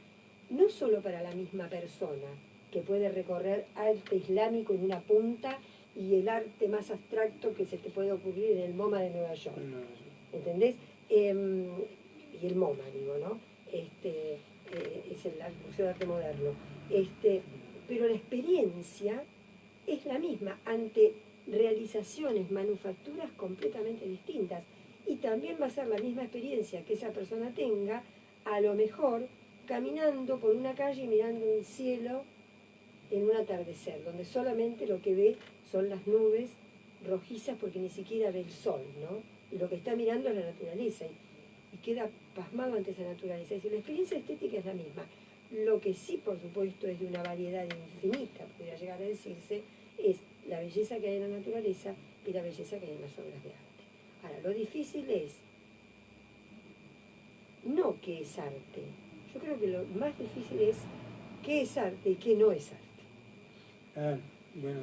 [SPEAKER 2] no solo para la misma persona que puede recorrer arte islámico en una punta y el arte más abstracto que se te puede ocurrir en el MoMA de Nueva York, ¿entendés? Y el MoMA, digo, ¿no? Es el Museo de Arte Moderno, pero la experiencia es la misma ante realizaciones, manufacturas completamente distintas. Y también va a ser la misma experiencia que esa persona tenga, a lo mejor, caminando por una calle y mirando un cielo en un atardecer, donde solamente lo que ve son las nubes rojizas porque ni siquiera ve el sol, ¿no? Y lo que está mirando es la naturaleza y queda pasmado ante esa naturaleza. Es decir, la experiencia estética es la misma. Lo que sí, por supuesto, es de una variedad infinita, podría llegar a decirse, es la belleza que hay en la naturaleza y la belleza que hay en las obras de arte. Ahora, lo difícil es no qué es arte. Yo creo que lo más difícil es qué es arte y qué no es arte.
[SPEAKER 1] Ah, bueno,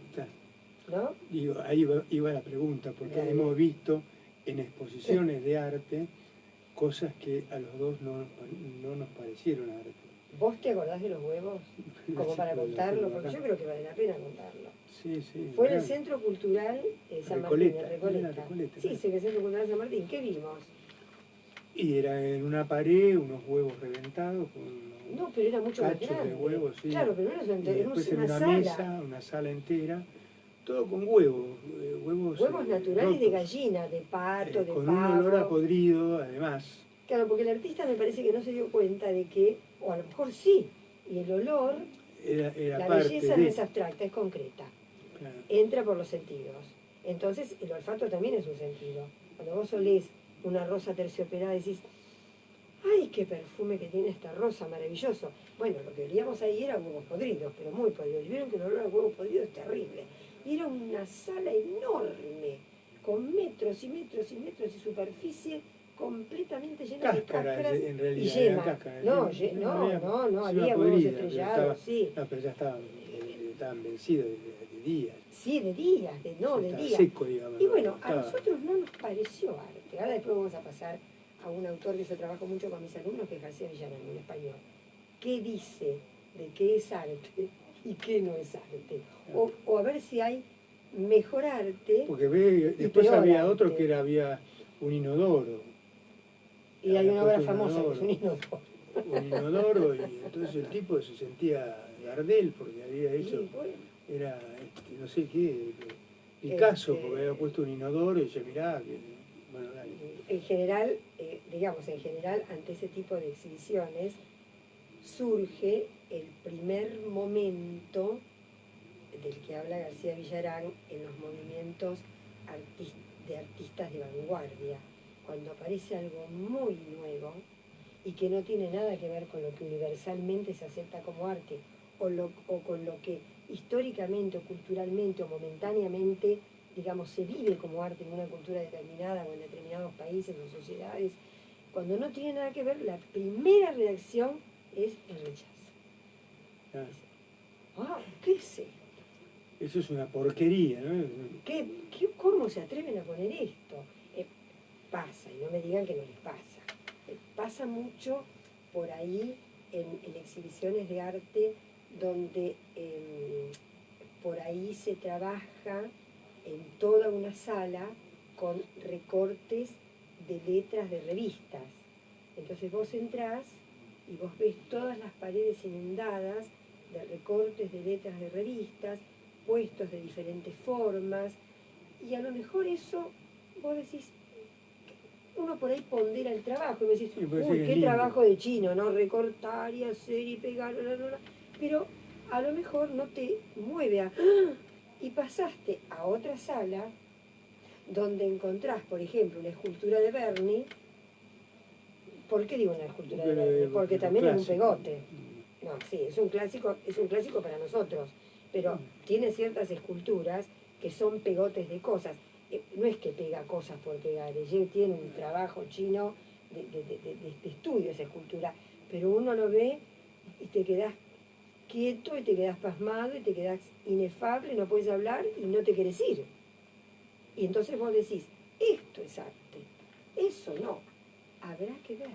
[SPEAKER 1] está.
[SPEAKER 2] ¿No?
[SPEAKER 1] Digo, ahí iba la pregunta, porque hemos visto en exposiciones de arte cosas que a los dos no nos parecieron arte.
[SPEAKER 2] ¿Vos te acordás de los huevos? Como para contarlo, porque yo creo que vale la pena contarlo.
[SPEAKER 1] Sí, sí.
[SPEAKER 2] Fue en el Centro Cultural San Martín, de Recoleta. Sí, sí, en el Centro Cultural San Martín. ¿Qué vimos?
[SPEAKER 1] Y era en una pared, unos huevos reventados con
[SPEAKER 2] no, pero era mucho más grande.
[SPEAKER 1] De huevos, sí.
[SPEAKER 2] Claro, pero no era solamente,
[SPEAKER 1] era una
[SPEAKER 2] sala.
[SPEAKER 1] Mesa, una sala entera, todo con huevos.
[SPEAKER 2] Huevos naturales rotos, de gallina, de pato, de
[SPEAKER 1] con
[SPEAKER 2] pavo.
[SPEAKER 1] un olor a podrido, además.
[SPEAKER 2] Claro, porque el artista me parece que no se dio cuenta de que, o a lo mejor sí, y el olor,
[SPEAKER 1] era
[SPEAKER 2] la
[SPEAKER 1] parte
[SPEAKER 2] belleza no es abstracta, es concreta.
[SPEAKER 1] Claro.
[SPEAKER 2] Entra por los sentidos. Entonces, el olfato también es un sentido. Cuando vos olés una rosa terciopelada decís, ¡ay, qué perfume que tiene esta rosa, maravilloso! Bueno, lo que olíamos ahí era huevos podridos, pero muy podridos. Y vieron que el olor a huevos podridos es terrible. Y era una sala enorme, con metros y metros y metros de superficie completamente llena de cáscaras
[SPEAKER 1] en realidad,
[SPEAKER 2] y yema.
[SPEAKER 1] Cáscaras,
[SPEAKER 2] no, había huevos estrellados, sí.
[SPEAKER 1] No, pero ya estaban vencidos de días.
[SPEAKER 2] Sí, de días, de días.
[SPEAKER 1] Seco, digamos.
[SPEAKER 2] Y bueno, a nosotros no nos pareció arte. Ahora después vamos a pasar a un autor que yo trabajo mucho con mis alumnos, que es García Villarán, un español. ¿Qué dice de qué es arte y qué no es arte? O a ver si hay mejor arte.
[SPEAKER 1] Porque después había arte. Otro que había un inodoro.
[SPEAKER 2] Y hay una obra famosa que es un inodoro.
[SPEAKER 1] Un inodoro, y entonces el tipo se sentía Gardel porque había hecho, era no sé qué, Picasso, porque había puesto un inodoro y dice, mirá, bueno, dale.
[SPEAKER 2] En general, ante ese tipo de exhibiciones, surge el primer momento del que habla García Villarán en los movimientos de artistas de vanguardia, cuando aparece algo muy nuevo y que no tiene nada que ver con lo que universalmente se acepta como arte o con lo que históricamente o culturalmente o momentáneamente, digamos, se vive como arte en una cultura determinada o en determinados países o sociedades. Cuando no tiene nada que ver, la primera reacción es el rechazo. ¿Qué es esto?
[SPEAKER 1] Eso es una porquería, ¿no?
[SPEAKER 2] ¿Cómo se atreven a poner esto? Pasa, y no me digan que no les pasa. Pasa mucho por ahí en exhibiciones de arte donde por ahí se trabaja en toda una sala con recortes de letras de revistas. Entonces vos entrás y vos ves todas las paredes inundadas de recortes de letras de revistas, puestos de diferentes formas, y a lo mejor eso, vos decís, uno por ahí pondera el trabajo, y me decís, uy, qué trabajo de chino, ¿no? Recortar y hacer y pegar, pero a lo mejor no te mueve a... Y pasaste a otra sala donde encontrás, por ejemplo, una escultura de Berni. ¿Por qué digo una escultura de Berni? Porque también es un pegote. No, sí, es un clásico para nosotros, pero tiene ciertas esculturas que son pegotes de cosas. No es que pega cosas por pegar, tiene un trabajo chino de estudio esa escultura, pero uno lo ve y te quedás quieto y te quedás pasmado y te quedás inefable, no puedes hablar y no te querés ir. Y entonces vos decís, esto es arte, eso no, habrá que ver.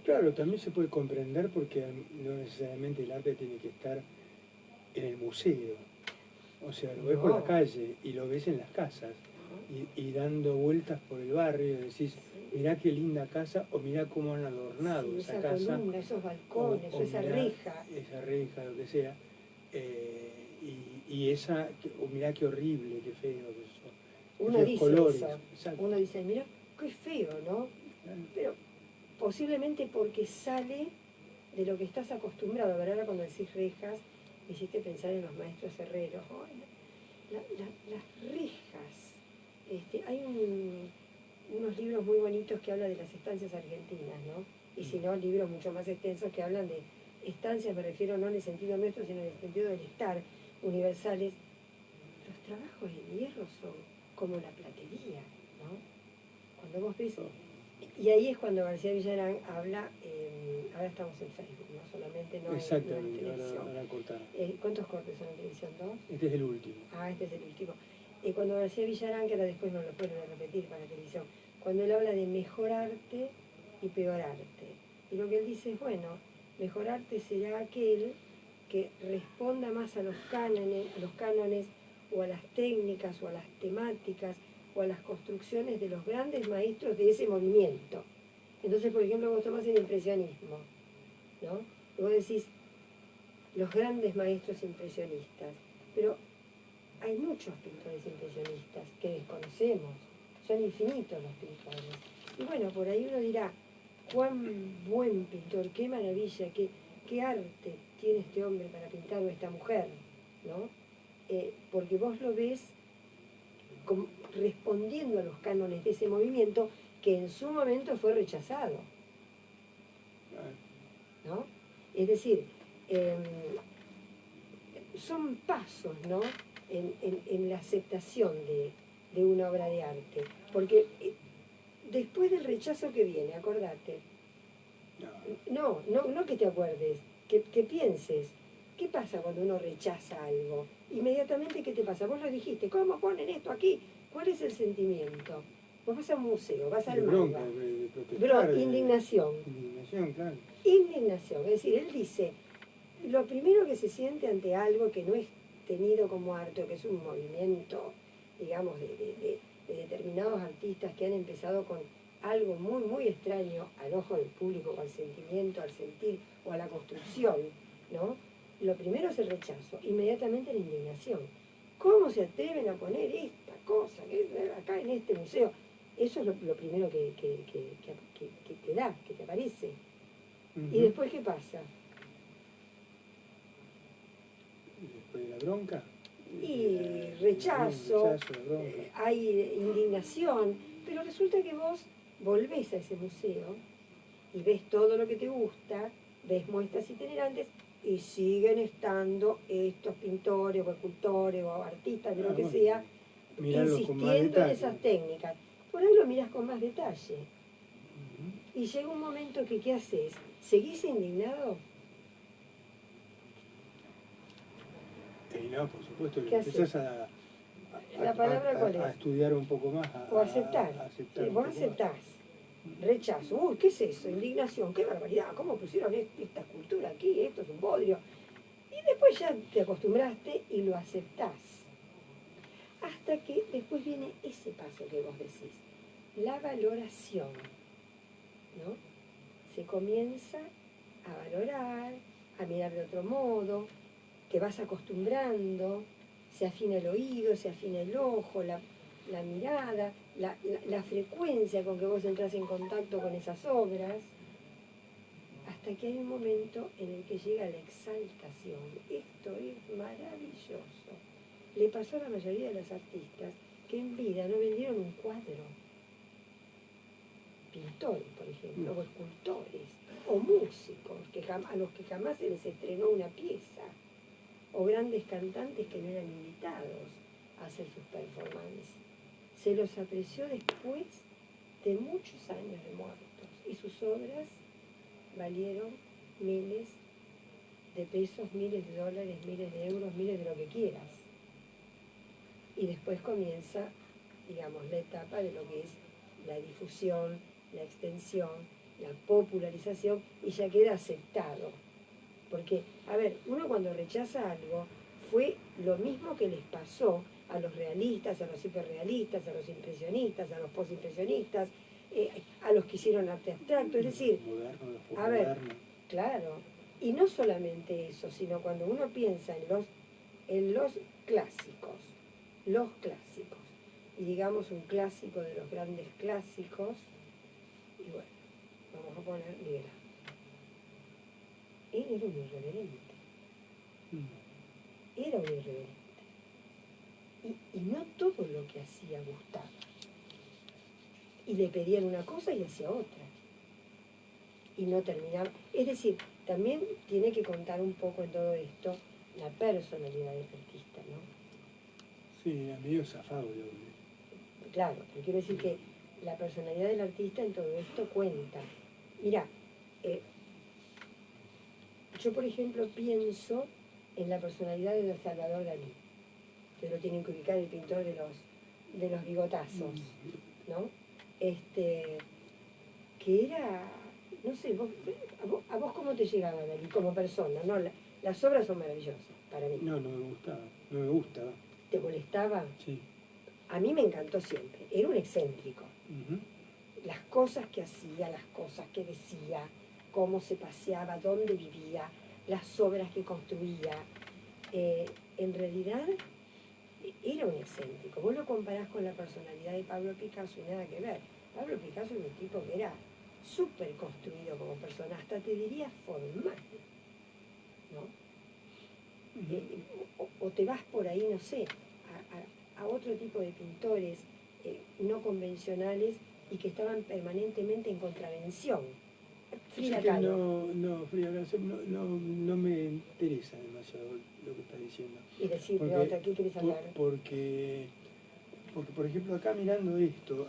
[SPEAKER 1] Claro, también se puede comprender porque no necesariamente el arte tiene que estar en el museo. O sea, lo ves por la calle y lo ves en las casas y dando vueltas por el barrio y decís, mirá qué linda casa o mirá cómo han adornado esa casa.
[SPEAKER 2] Columna, esos balcones, o esa reja.
[SPEAKER 1] Esa reja, lo que sea. O mirá qué horrible, qué feo.
[SPEAKER 2] Uno dice colores. Eso. Uno dice, mirá qué feo, ¿no? Pero posiblemente porque sale de lo que estás acostumbrado a ver. Ahora cuando decís rejas, me hiciste pensar en los maestros herreros. Las rejas. Hay unos libros muy bonitos que hablan de las estancias argentinas, ¿no? Y si no, libros mucho más extensos que hablan de estancias, me refiero no en el sentido nuestro, sino en el sentido del estar, universales, los trabajos en hierro son como la platería, ¿no? Cuando vos ves, y ahí es cuando García Villarán habla, ahora estamos en Facebook, no solamente no
[SPEAKER 1] exactamente,
[SPEAKER 2] en televisión.
[SPEAKER 1] Ahora cortaron.
[SPEAKER 2] ¿Cuántos cortes son en televisión? ¿2?
[SPEAKER 1] Este es el último.
[SPEAKER 2] Ah, este es el último. Cuando García Villarán, que ahora después no lo pueden repetir para televisión, cuando él habla de mejor arte y peor arte. Y lo que él dice es, bueno, mejor arte será aquel que responda más a los cánones o a las técnicas o a las temáticas o a las construcciones de los grandes maestros de ese movimiento. Entonces, por ejemplo, vos tomás el impresionismo, ¿no? Y vos decís, los grandes maestros impresionistas, pero hay muchos pintores impresionistas que desconocemos, son infinitos los pintores. Y bueno, por ahí uno dirá, cuán buen pintor, qué maravilla, qué arte tiene este hombre para pintar o esta mujer, ¿no? Porque vos lo ves respondiendo a los cánones de ese movimiento que en su momento fue rechazado, ¿no? Es decir, son pasos, ¿no? En la aceptación de una obra de arte. Porque después del rechazo que viene, acordate. No que te acuerdes, que pienses. ¿Qué pasa cuando uno rechaza algo? Inmediatamente, ¿qué te pasa? Vos lo dijiste, ¿cómo ponen esto aquí? ¿Cuál es el sentimiento? Vos vas a un museo, vas al
[SPEAKER 1] bronca,
[SPEAKER 2] indignación.
[SPEAKER 1] Indignación, claro.
[SPEAKER 2] Indignación, es decir, él dice, lo primero que se siente ante algo que no es tenido como arte, o que es un movimiento, digamos, de determinados artistas que han empezado con algo muy, muy extraño al ojo del público, o al sentimiento, al sentir, o a la construcción, ¿no? Lo primero es el rechazo, inmediatamente la indignación. ¿Cómo se atreven a poner esta cosa acá en este museo? Eso es lo primero que te da, que te aparece. ¿Y después qué pasa?
[SPEAKER 1] Después de la bronca.
[SPEAKER 2] Y rechazo, hay indignación, pero resulta que vos volvés a ese museo y ves todo lo que te gusta, ves muestras itinerantes y siguen estando estos pintores o escultores o artistas de lo que sea, insistiendo en esas técnicas. Por ahí lo mirás con más detalle. Y llega un momento que, ¿qué haces? ¿Seguís indignado?
[SPEAKER 1] No, por supuesto,
[SPEAKER 2] que
[SPEAKER 1] empezás a estudiar un poco más.
[SPEAKER 2] O aceptar. Vos aceptás. Rechazo. Uy, ¿qué es eso? Indignación. ¡Qué barbaridad! ¿Cómo pusieron esta escultura aquí? Esto es un bodrio. Y después ya te acostumbraste y lo aceptás. Hasta que después viene ese paso que vos decís. La valoración. ¿No? Se comienza a valorar, a mirar de otro modo, te vas acostumbrando, se afina el oído, se afina el ojo, la mirada, la frecuencia con que vos entras en contacto con esas obras, hasta que hay un momento en el que llega la exaltación. Esto es maravilloso. Le pasó a la mayoría de los artistas que en vida no vendieron un cuadro. Pintores, por ejemplo, o escultores, o músicos, a los que jamás se les estrenó una pieza, o grandes cantantes que no eran invitados a hacer sus performances. Se los apreció después de muchos años de muertos, y sus obras valieron miles de pesos, miles de dólares, miles de euros, miles de lo que quieras. Y después comienza, digamos, la etapa de lo que es la difusión, la extensión, la popularización, y ya queda aceptado. Porque, a ver, uno cuando rechaza algo, fue lo mismo que les pasó a los realistas, a los hiperrealistas, a los impresionistas, a los postimpresionistas, a los que hicieron arte abstracto, es decir, a ver, claro, y no solamente eso, sino cuando uno piensa en los clásicos, y digamos un clásico de los grandes clásicos, y bueno, vamos a poner Miguel Ángel. Él era un irreverente. Era un irreverente. Y no todo lo que hacía gustaba. Y le pedían una cosa y hacía otra. Y no terminaba. Es decir, también tiene que contar un poco en todo esto la personalidad del artista, ¿no?
[SPEAKER 1] Sí, a medio zafado yo.
[SPEAKER 2] Claro, pero quiero decir que la personalidad del artista en todo esto cuenta. Mira, yo por ejemplo pienso en la personalidad de Salvador Dalí, que lo tienen que ubicar el pintor de los bigotazos, ¿no? Que era, no sé, a vos cómo te llegaba Dalí como persona, ¿no? Las obras son maravillosas para mí.
[SPEAKER 1] No, no me gustaba, no me gusta.
[SPEAKER 2] ¿Te molestaba?
[SPEAKER 1] Sí.
[SPEAKER 2] A mí me encantó siempre, era un excéntrico. Las cosas que hacía, las cosas que decía, cómo se paseaba, dónde vivía, las obras que construía. En realidad era un excéntrico. Vos lo comparás con la personalidad de Pablo Picasso y nada que ver. Pablo Picasso era un tipo que era súper construido como persona, hasta te diría formal, ¿no? O te vas por ahí, no sé, a otro tipo de pintores no convencionales y que estaban permanentemente en contravención.
[SPEAKER 1] Frida Kahlo. Frida Kahlo no me interesa demasiado lo que estás diciendo.
[SPEAKER 2] Y decirme otra, ¿qué querés hablar?
[SPEAKER 1] Porque, por ejemplo, acá mirando esto,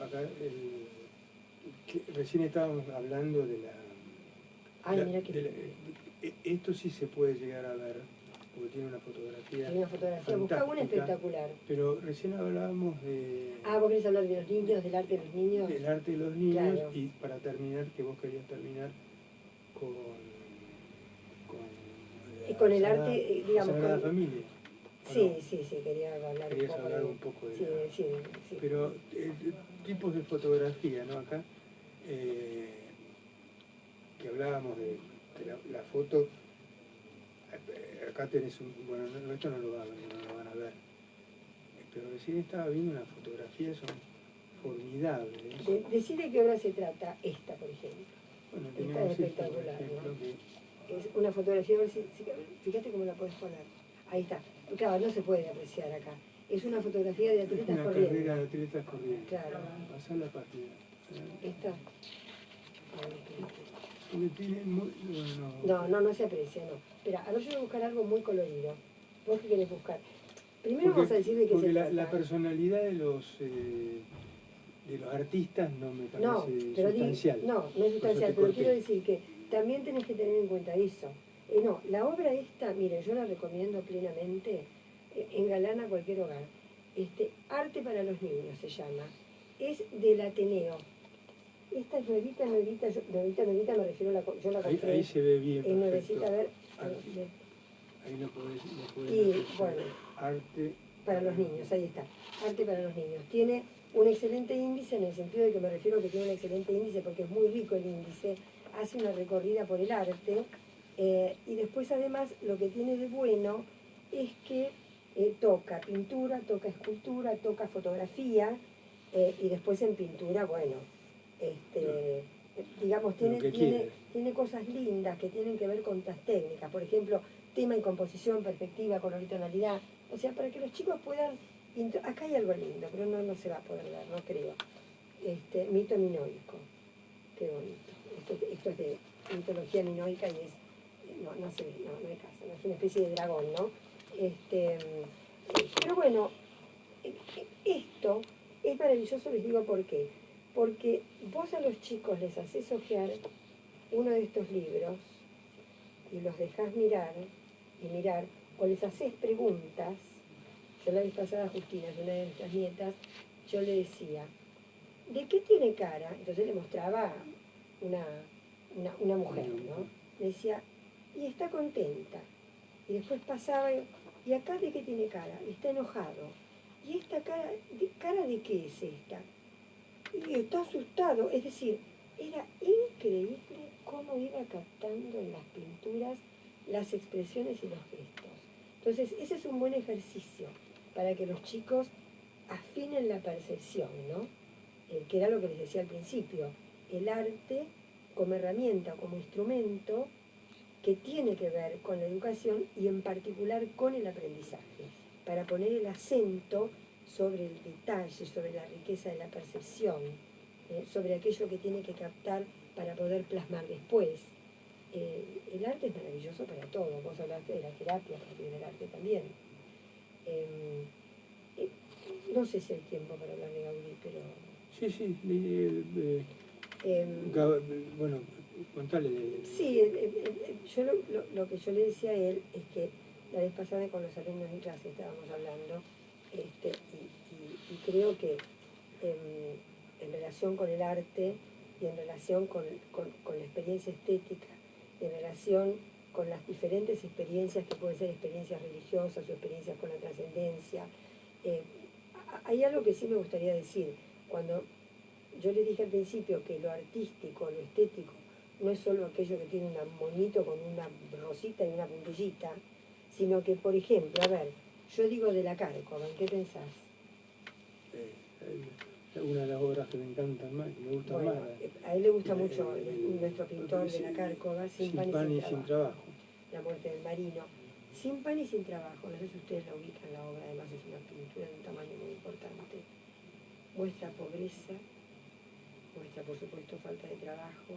[SPEAKER 1] que recién estábamos hablando de la...
[SPEAKER 2] Ay, mira que...
[SPEAKER 1] esto sí se puede llegar a ver, porque tiene una fotografía.
[SPEAKER 2] Tiene una fotografía, busca una espectacular.
[SPEAKER 1] Pero recién hablábamos de...
[SPEAKER 2] vos querés hablar de los niños, del arte de los niños.
[SPEAKER 1] Del arte de los niños,
[SPEAKER 2] claro.
[SPEAKER 1] Y para terminar, que vos querías terminar
[SPEAKER 2] con el arte, digamos...
[SPEAKER 1] con la familia.
[SPEAKER 2] Sí, quería hablar
[SPEAKER 1] un poco de...
[SPEAKER 2] Sí.
[SPEAKER 1] Pero tipos de fotografía, ¿no? Acá, que hablábamos de la foto, acá tenés bueno, esto no lo van a ver, pero recién estaba viendo una fotografía, son formidables.
[SPEAKER 2] Decir de qué obra se trata esta, por ejemplo.
[SPEAKER 1] Bueno,
[SPEAKER 2] esta es espectacular, ¿no? Es una fotografía, fíjate cómo la puedes poner. Ahí está. Claro, no se puede apreciar acá. Es una fotografía de atletas corriendo.
[SPEAKER 1] Una carrera de atletas corriendo.
[SPEAKER 2] Claro.
[SPEAKER 1] Pasá la página.
[SPEAKER 2] ¿Esta?
[SPEAKER 1] Porque tiene muy...
[SPEAKER 2] No se aprecia, no. Espera, ahora yo voy a buscar algo muy colorido. ¿Vos qué querés buscar? Primero vamos a decir de qué se trata.
[SPEAKER 1] La personalidad de los artistas no me parece sustancial.
[SPEAKER 2] No es sustancial, pero quiero decir que también tenés que tener en cuenta eso. La obra esta, mire, yo la recomiendo plenamente, engalana cualquier hogar. Arte para los niños se llama. Es del Ateneo. Esta es nuevita, me refiero a yo la compré.
[SPEAKER 1] Ahí se ve bien.
[SPEAKER 2] Nuevecita, a ver.
[SPEAKER 1] Ahí lo podés
[SPEAKER 2] y bueno,
[SPEAKER 1] arte
[SPEAKER 2] para los niños, ahí está. Arte para los niños. Tiene un excelente índice, en el sentido de que me refiero a que tiene un excelente índice porque es muy rico el índice. Hace una recorrida por el arte. Y después además lo que tiene de bueno es que toca pintura, toca escultura, toca fotografía, y después en pintura, bueno, digamos, tiene cosas lindas que tienen que ver con las técnicas, por ejemplo, tema y composición, perspectiva, color y tonalidad, o sea, para que los chicos puedan, acá hay algo lindo, pero no se va a poder ver, no creo, mito minoico, qué bonito, esto es de mitología minoica y es, no hay caso, no es una especie de dragón, ¿no? Pero bueno, esto es maravilloso, les digo por qué. Porque vos a los chicos les haces hojear uno de estos libros y los dejás mirar, o les haces preguntas. Yo la vez pasada a Justina, una de nuestras nietas, yo le decía, ¿de qué tiene cara? Entonces le mostraba una mujer, ¿no? Le decía, y está contenta. Y después pasaba, ¿y acá de qué tiene cara? Está enojado. ¿Y esta cara de qué es esta? Y está asustado, es decir, era increíble cómo iba captando en las pinturas las expresiones y los gestos. Entonces, ese es un buen ejercicio para que los chicos afinen la percepción, ¿no? Que era lo que les decía al principio, el arte como herramienta o como instrumento que tiene que ver con la educación y en particular con el aprendizaje, para poner el acento sobre el detalle, sobre la riqueza de la percepción, sobre aquello que tiene que captar para poder plasmar después. el arte es maravilloso para todo. Vos hablaste de la terapia a partir del arte también. No sé si hay tiempo para hablar de Gaudí, pero...
[SPEAKER 1] Sí. Bueno, contale.
[SPEAKER 2] Sí, yo lo que yo le decía a él es que la vez pasada con los alumnos en clase estábamos hablando, y creo que en relación con el arte y en relación con la experiencia estética, y en relación con las diferentes experiencias que pueden ser experiencias religiosas o experiencias con la trascendencia, hay algo que sí me gustaría decir. Cuando yo les dije al principio que lo artístico, lo estético, no es solo aquello que tiene un monito con una rosita y una puntillita, sino que, por ejemplo, a ver, yo digo de la Cárcova, ¿en qué pensás?
[SPEAKER 1] Una de las obras que me encantan más, que me gustan
[SPEAKER 2] bueno,
[SPEAKER 1] más.
[SPEAKER 2] A él le gusta mucho nuestro pintor de la Cárcova,
[SPEAKER 1] Sin pan y sin trabajo.
[SPEAKER 2] La muerte del marino. Sin pan y sin trabajo, no sé si ustedes la ubican la obra, además es una pintura de un tamaño muy importante. Muestra pobreza, muestra por supuesto falta de trabajo,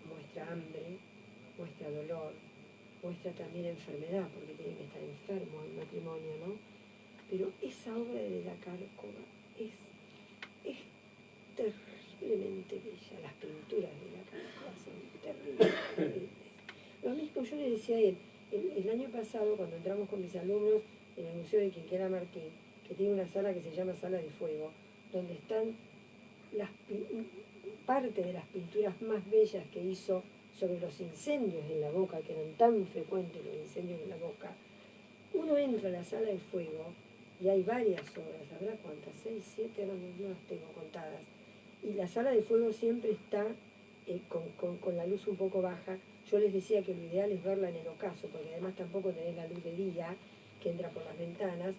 [SPEAKER 2] muestra hambre, muestra dolor, muestra también enfermedad, porque tiene que estar enfermo el matrimonio, ¿no? Pero esa obra de la Cárcova es terriblemente bella. Las pinturas de la Cárcova son terribles. Lo mismo yo le decía a él, el año pasado cuando entramos con mis alumnos en el Museo de Quinquela Martín, que tiene una sala que se llama Sala de Fuego, donde están parte de las pinturas más bellas que hizo sobre los incendios en la Boca, que eran tan frecuentes los incendios en la Boca. Uno entra a la Sala de Fuego y hay varias obras, ¿habrá cuántas? 6, 7, no las tengo contadas. Y la Sala de Fuego siempre está con la luz un poco baja. Yo les decía que lo ideal es verla en el ocaso, porque además tampoco tenés la luz de día que entra por las ventanas.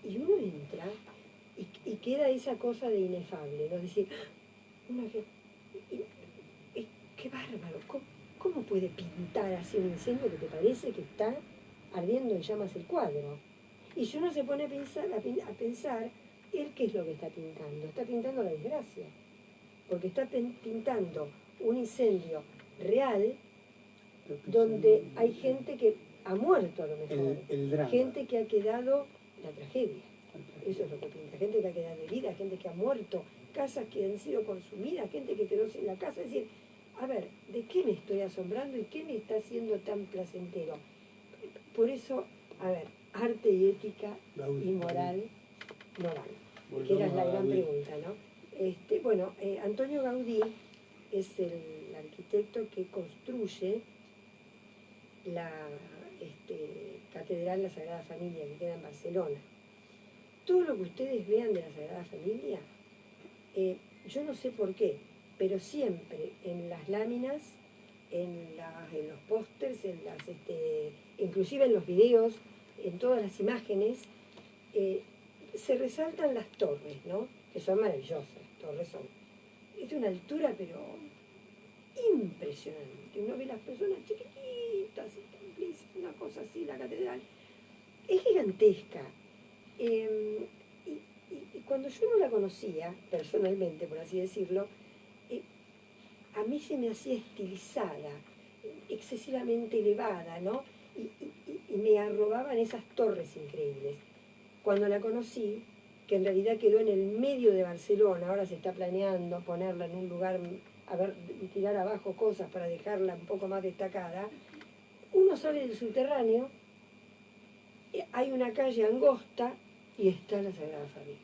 [SPEAKER 2] Y uno entra y queda esa cosa de inefable, ¿no? Es decir, uno que... ¡Qué bárbaro! ¿Cómo puede pintar así un incendio que te parece que está ardiendo en llamas el cuadro? Y si uno se pone a pensar, ¿él qué es lo que está pintando? Está pintando la desgracia, porque está pintando un incendio real donde hay gente que ha muerto a lo mejor,
[SPEAKER 1] el drama.
[SPEAKER 2] Gente que ha quedado, la tragedia, eso es lo que pinta, gente que ha quedado herida, gente que ha muerto, casas que han sido consumidas, gente que quedó sin la casa. Es decir, a ver, ¿de qué me estoy asombrando y qué me está haciendo tan placentero? Por eso, a ver, arte y ética y moral no van, que era la gran pregunta, ¿no? Bueno, Antonio Gaudí es el arquitecto que construye la Catedral de la Sagrada Familia, que queda en Barcelona. Todo lo que ustedes vean de la Sagrada Familia, yo no sé por qué, pero siempre en las láminas, en los pósters, inclusive en los videos, en todas las imágenes, se resaltan las torres, ¿no? Que son maravillosas, las torres son. Es de una altura, pero impresionante. Uno ve las personas chiquititas, una cosa así, la catedral. Es gigantesca. Y cuando yo no la conocía, personalmente, por así decirlo, a mí se me hacía estilizada, excesivamente elevada, ¿no? Y me arrobaban esas torres increíbles. Cuando la conocí, que en realidad quedó en el medio de Barcelona, ahora se está planeando ponerla en un lugar, tirar abajo cosas para dejarla un poco más destacada, uno sale del subterráneo, hay una calle angosta y está la Sagrada Familia.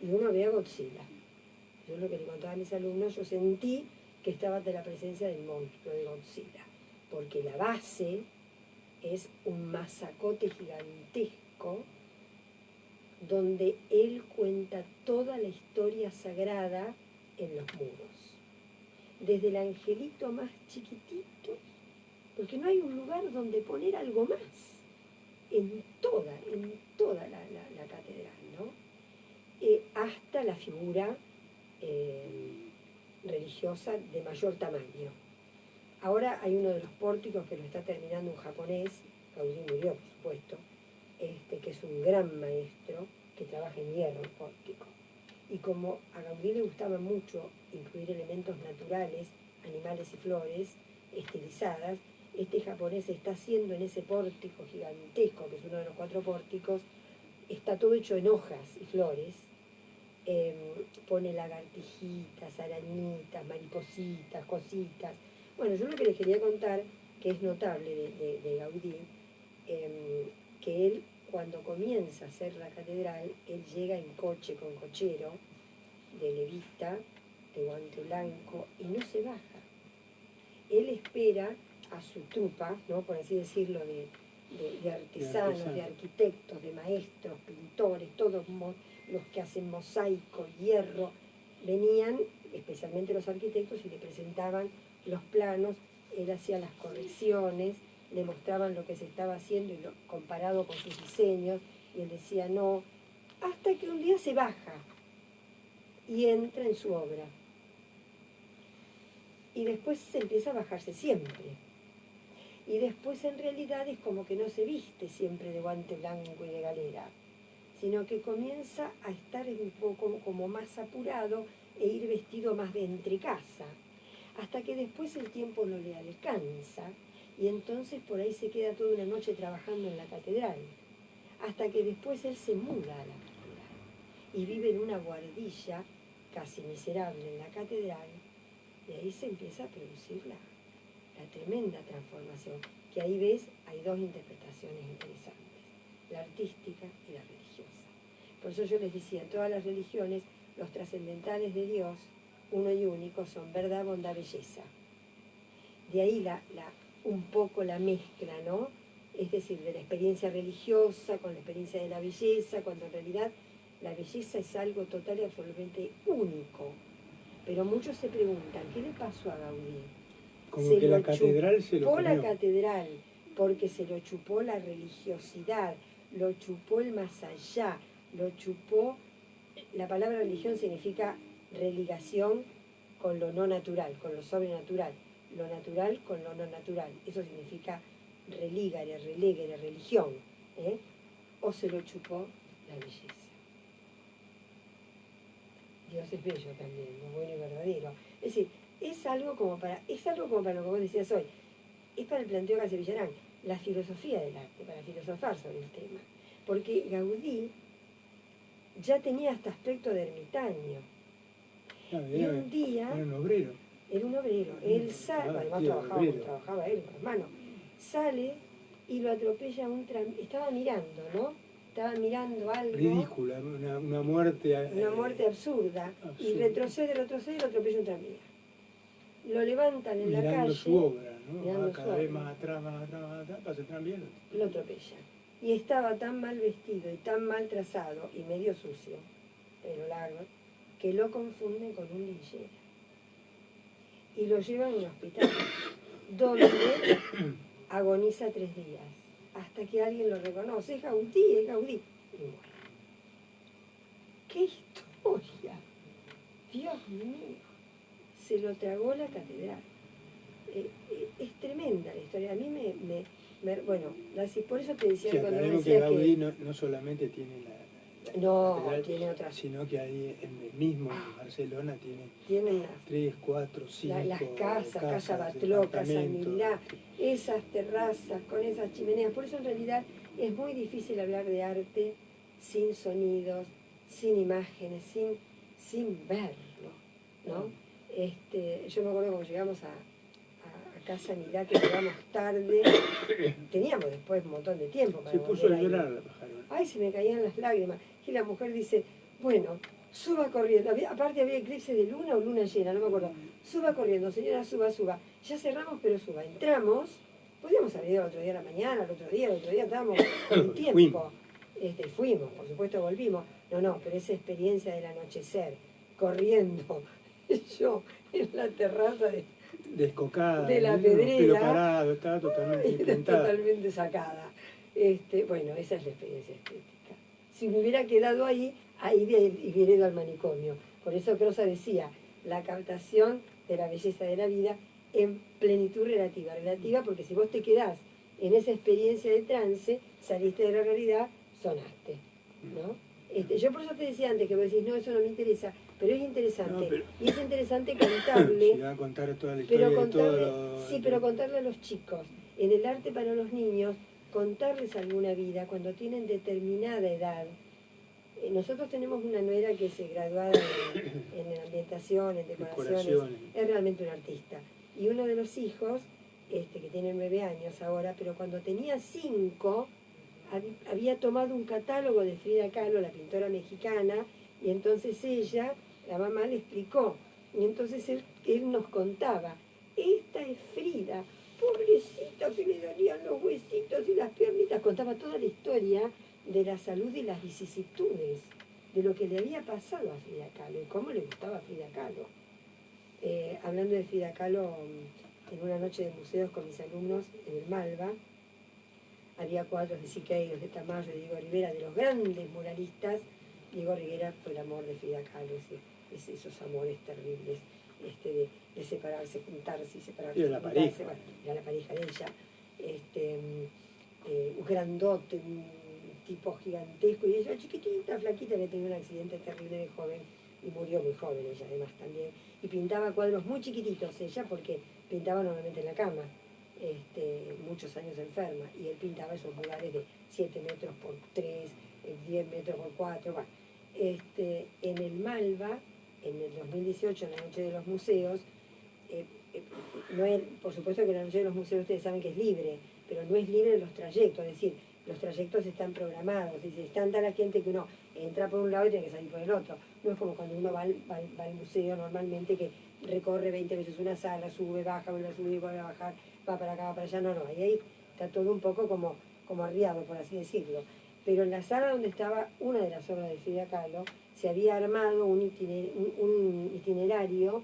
[SPEAKER 2] Y uno ve a Godzilla. Yo lo que le contaba a mis alumnos, yo sentí que estaba ante la presencia del monstruo de Godzilla, porque la base es un masacote gigantesco donde él cuenta toda la historia sagrada en los muros. Desde el angelito más chiquitito, porque no hay un lugar donde poner algo más, en toda la catedral, ¿no? Hasta la figura religiosa de mayor tamaño. Ahora hay uno de los pórticos que lo está terminando un japonés, Gaudí murió, por supuesto, que es un gran maestro que trabaja en hierro, el pórtico. Y como a Gaudí le gustaba mucho incluir elementos naturales, animales y flores estilizadas. Este japonés está haciendo en ese pórtico gigantesco, que es uno de los 4 pórticos, está todo hecho en hojas y flores, pone lagartijitas, arañitas, maripositas, cositas. Bueno, yo lo que les quería contar, que es notable de Gaudí, que él, cuando comienza a hacer la catedral, él llega en coche, con cochero, de levita, de guante blanco, y no se baja. Él espera a su trupa, ¿no?, por así decirlo, de artesanos, de arquitectos, de maestros, pintores, todos los que hacen mosaico, hierro, venían, especialmente los arquitectos, y le presentaban los planos, él hacía las correcciones, le mostraban lo que se estaba haciendo y comparado con sus diseños, y él decía no, hasta que un día se baja y entra en su obra. Y después se empieza a bajarse siempre. Y después en realidad es como que no se viste siempre de guante blanco y de galera, sino que comienza a estar un poco como más apurado e ir vestido más de entrecasa, hasta que después el tiempo no le alcanza y entonces por ahí se queda toda una noche trabajando en la catedral, hasta que después él se muda a la catedral y vive en una guardilla casi miserable en la catedral, y ahí se empieza a producir la tremenda transformación, que ahí ves, hay 2 interpretaciones interesantes, la artística y la religiosa. Por eso yo les decía, en todas las religiones, los trascendentales de Dios, uno y único, son verdad, bondad, belleza. De ahí un poco la mezcla, ¿no? Es decir, de la experiencia religiosa con la experiencia de la belleza, cuando en realidad la belleza es algo total y absolutamente único. Pero muchos se preguntan, ¿qué le pasó a Gaudí?
[SPEAKER 1] Como que la catedral se lo comió.
[SPEAKER 2] La catedral, porque se lo chupó la religiosidad, lo chupó el más allá, lo chupó. La palabra religión significa religación con lo no natural, con lo sobrenatural, lo natural con lo no natural. Eso significa religare, relegere, religión. O se lo chupó la belleza. Dios es bello también, ¿no? Bueno y verdadero. Es decir, es algo como para lo que vos decías hoy, es para el planteo que hace Villarán, la filosofía del arte, para filosofar sobre el tema. Porque Gaudí ya tenía este aspecto de ermitaño. Y un día...
[SPEAKER 1] Era un obrero.
[SPEAKER 2] Era un obrero. Él sale, además trabajaba él con las manos, sale y lo atropella un tranvía. Estaba mirando, ¿no? Estaba mirando algo...
[SPEAKER 1] Ridícula, una muerte...
[SPEAKER 2] Una muerte absurda. Y retrocede, y lo atropella un tranvía. Lo levantan en la calle...
[SPEAKER 1] Mirando su obra, ¿no? Cada vez más atrás, pasa el tranvía.
[SPEAKER 2] Lo atropella. Y estaba tan mal vestido y tan mal trazado y medio sucio, pero largo, que lo confunden con un linchera. Y lo llevan a un hospital, donde agoniza 3 días, hasta que alguien lo reconoce. Es Gaudí. Y muere. ¡Qué historia! Dios mío, se lo tragó la catedral. Es tremenda la historia. A mí bueno, por eso te decía,
[SPEAKER 1] sí,
[SPEAKER 2] cuando
[SPEAKER 1] me decía que Gaudí no solamente tiene catedral,
[SPEAKER 2] tiene otras,
[SPEAKER 1] sino que ahí en el mismo en Barcelona tiene 3, 4, 5
[SPEAKER 2] las casas, Casa Batlló, Casa Milá, esas terrazas con esas chimeneas. Por eso en realidad es muy difícil hablar de arte sin sonidos, sin imágenes, sin verlo, ¿no? Yo me acuerdo cuando llegamos a Casa Milá, que llegamos tarde, teníamos después un montón de tiempo para
[SPEAKER 1] se puso a llorar la pajarona.
[SPEAKER 2] Ay, se me caían las lágrimas. Y la mujer dice, bueno, suba corriendo. Aparte había eclipse de luna o luna llena, no me acuerdo. Suba corriendo, señora, suba. Ya cerramos, pero suba. Entramos, podíamos haber ido el otro día a la mañana, el otro día estábamos con tiempo. Fuimos, por supuesto volvimos. No, pero esa experiencia del anochecer, corriendo, yo en la terraza
[SPEAKER 1] descocada,
[SPEAKER 2] de la Pedrera,
[SPEAKER 1] pelo parado, estaba totalmente pintada.
[SPEAKER 2] Totalmente sacada. Bueno, esa es la experiencia estética. Si me hubiera quedado ahí hubiera ido al manicomio. Por eso Crosa decía, la captación de la belleza de la vida en plenitud relativa. Relativa porque si vos te quedás en esa experiencia de trance, saliste de la realidad, sonaste, ¿no? Yo por eso te decía antes que vos decís, no, eso no me interesa, pero es interesante. No, pero, y es interesante contarle.
[SPEAKER 1] Si va a contar toda la historia de todo
[SPEAKER 2] sí, pero contarle a los chicos. En el arte para los niños, contarles alguna vida cuando tienen determinada edad. Nosotros tenemos una nuera que es graduada en ambientación, en decoraciones, es realmente un artista. Y uno de los hijos, que tiene 9 años ahora, pero cuando tenía 5, había tomado un catálogo de Frida Kahlo, la pintora mexicana, y entonces ella, la mamá, le explicó. Y entonces él nos contaba, esta es Frida, pobrecita que le dolían los huesitos y las piernitas, contaba toda la historia de la salud y las vicisitudes, de lo que le había pasado a Frida Kahlo y cómo le gustaba a Frida Kahlo. Hablando de Frida Kahlo, en una noche de museos con mis alumnos en el Malva, había cuadros de Siqueiros, de Tamayo, de Diego Rivera, de los grandes muralistas. Diego Rivera fue el amor de Frida Kahlo, esos amores terribles, de separarse, juntarse y separarse.
[SPEAKER 1] Era la pareja.
[SPEAKER 2] Bueno, era la pareja de ella. Un grandote, un tipo gigantesco, y ella chiquitita, flaquita, había tenido un accidente terrible de joven y murió muy joven ella además también. Y pintaba cuadros muy chiquititos ella, porque pintaba normalmente en la cama. Muchos años enferma, y él pintaba esos murales de 7 metros por 3, 10 metros por 4. Bueno, en el Malva, en el 2018, en la Noche de los Museos, no es, por supuesto que la Noche de los Museos ustedes saben que es libre, pero no es libre de los trayectos, es decir, los trayectos están programados, y si es tanta la gente que uno entra por un lado y tiene que salir por el otro. No es como cuando uno va al museo normalmente, que recorre 20 veces una sala, sube, baja, vuelve a subir, vuelve a bajar, va para acá, va para allá. No, ahí está todo un poco como arriado, por así decirlo. Pero en la sala donde estaba una de las obras de Frida Kahlo, se había armado un itinerario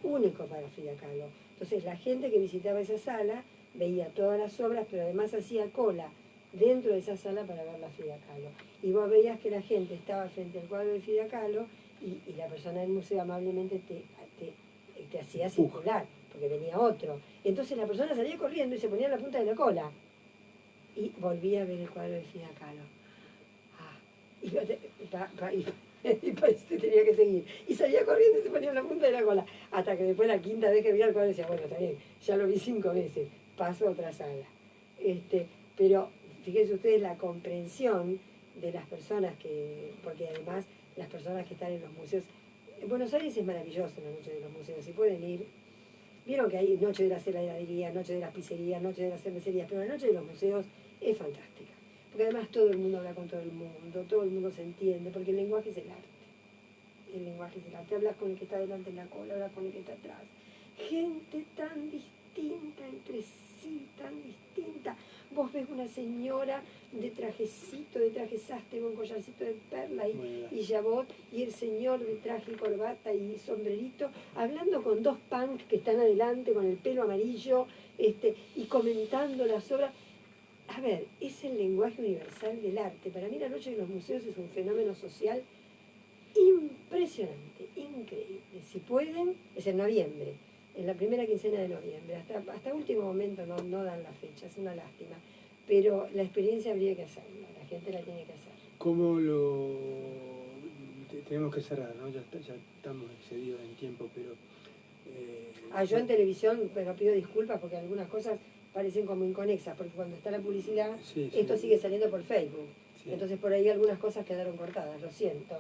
[SPEAKER 2] único para Frida Kahlo. Entonces la gente que visitaba esa sala veía todas las obras, pero además hacía cola dentro de esa sala para ver la Frida Kahlo. Y vos veías que la gente estaba frente al cuadro de Frida Kahlo y la persona del museo amablemente te hacía circular, porque venía otro. Entonces la persona salía corriendo y se ponía en la punta de la cola. Y volvía a ver el cuadro de Frida Kahlo. Y parece que tenía que seguir. Y salía corriendo y se ponía en la punta de la cola. Hasta que después, la quinta vez que veía el cuadro, decía, bueno, está bien, ya lo vi 5 veces, paso a otra sala. Pero fíjense ustedes la comprensión de las personas porque además las personas que están en los museos, en Buenos Aires es maravilloso la Noche de los Museos, si pueden ir. Vieron que hay Noche de las heladerías, Noche de las pizzerías, Noche de las cervecerías, pero la Noche de los Museos es fantástica. Porque además todo el mundo habla con todo el mundo se entiende, porque el lenguaje es el arte. El lenguaje es el arte. Hablas con el que está delante en la cola, hablas con el que está atrás. Gente tan distinta entre sí, tan distinta. Vos ves una señora de trajecito, de traje sastre, con collarcito de perla y jabot, y el señor de traje y corbata y sombrerito, hablando con 2 punks que están adelante con el pelo amarillo, y comentando las obras. A ver, es el lenguaje universal del arte. Para mí la Noche de los Museos es un fenómeno social impresionante, increíble. Si pueden, es en noviembre, en la primera quincena de noviembre. Hasta último momento no dan la fecha, es una lástima. Pero la experiencia habría que hacerla, la gente la tiene que hacer.
[SPEAKER 1] ¿Cómo tenemos que cerrar, ¿no? Ya estamos excedidos en tiempo, pero...
[SPEAKER 2] yo en televisión, pero pido disculpas porque algunas cosas parecen como inconexas, porque cuando está la publicidad, esto sigue saliendo por Facebook. Sí. Entonces por ahí algunas cosas quedaron cortadas, lo siento.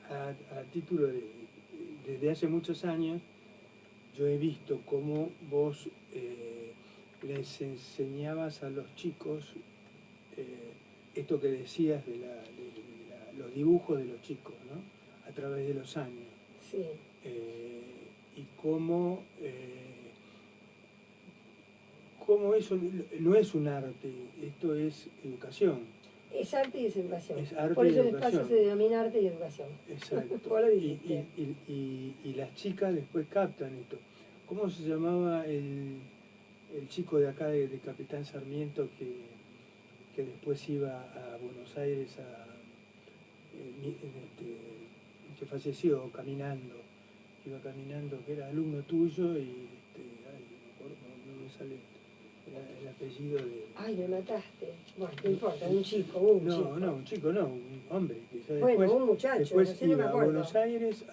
[SPEAKER 1] A título desde hace muchos años, yo he visto cómo vos les enseñabas a los chicos esto que decías de los dibujos de los chicos, ¿no? A través de los años.
[SPEAKER 2] Sí.
[SPEAKER 1] Y cómo eso no es un arte, esto es educación.
[SPEAKER 2] Es arte y es educación.
[SPEAKER 1] Es arte
[SPEAKER 2] por eso
[SPEAKER 1] y
[SPEAKER 2] el espacio se denomina arte y educación.
[SPEAKER 1] Exacto. y las chicas después captan esto. ¿Cómo se llamaba el chico de acá de Capitán Sarmiento que después iba a Buenos Aires que falleció caminando? Iba caminando, que era alumno tuyo y no me sale. el apellido de...
[SPEAKER 2] Ay, me mataste. Bueno, no importa, un chico, un chico.
[SPEAKER 1] No, un chico no, un hombre. Que
[SPEAKER 2] bueno,
[SPEAKER 1] después,
[SPEAKER 2] un muchacho,
[SPEAKER 1] después
[SPEAKER 2] no sé, no me
[SPEAKER 1] iba a
[SPEAKER 2] acuerdo.
[SPEAKER 1] Buenos Aires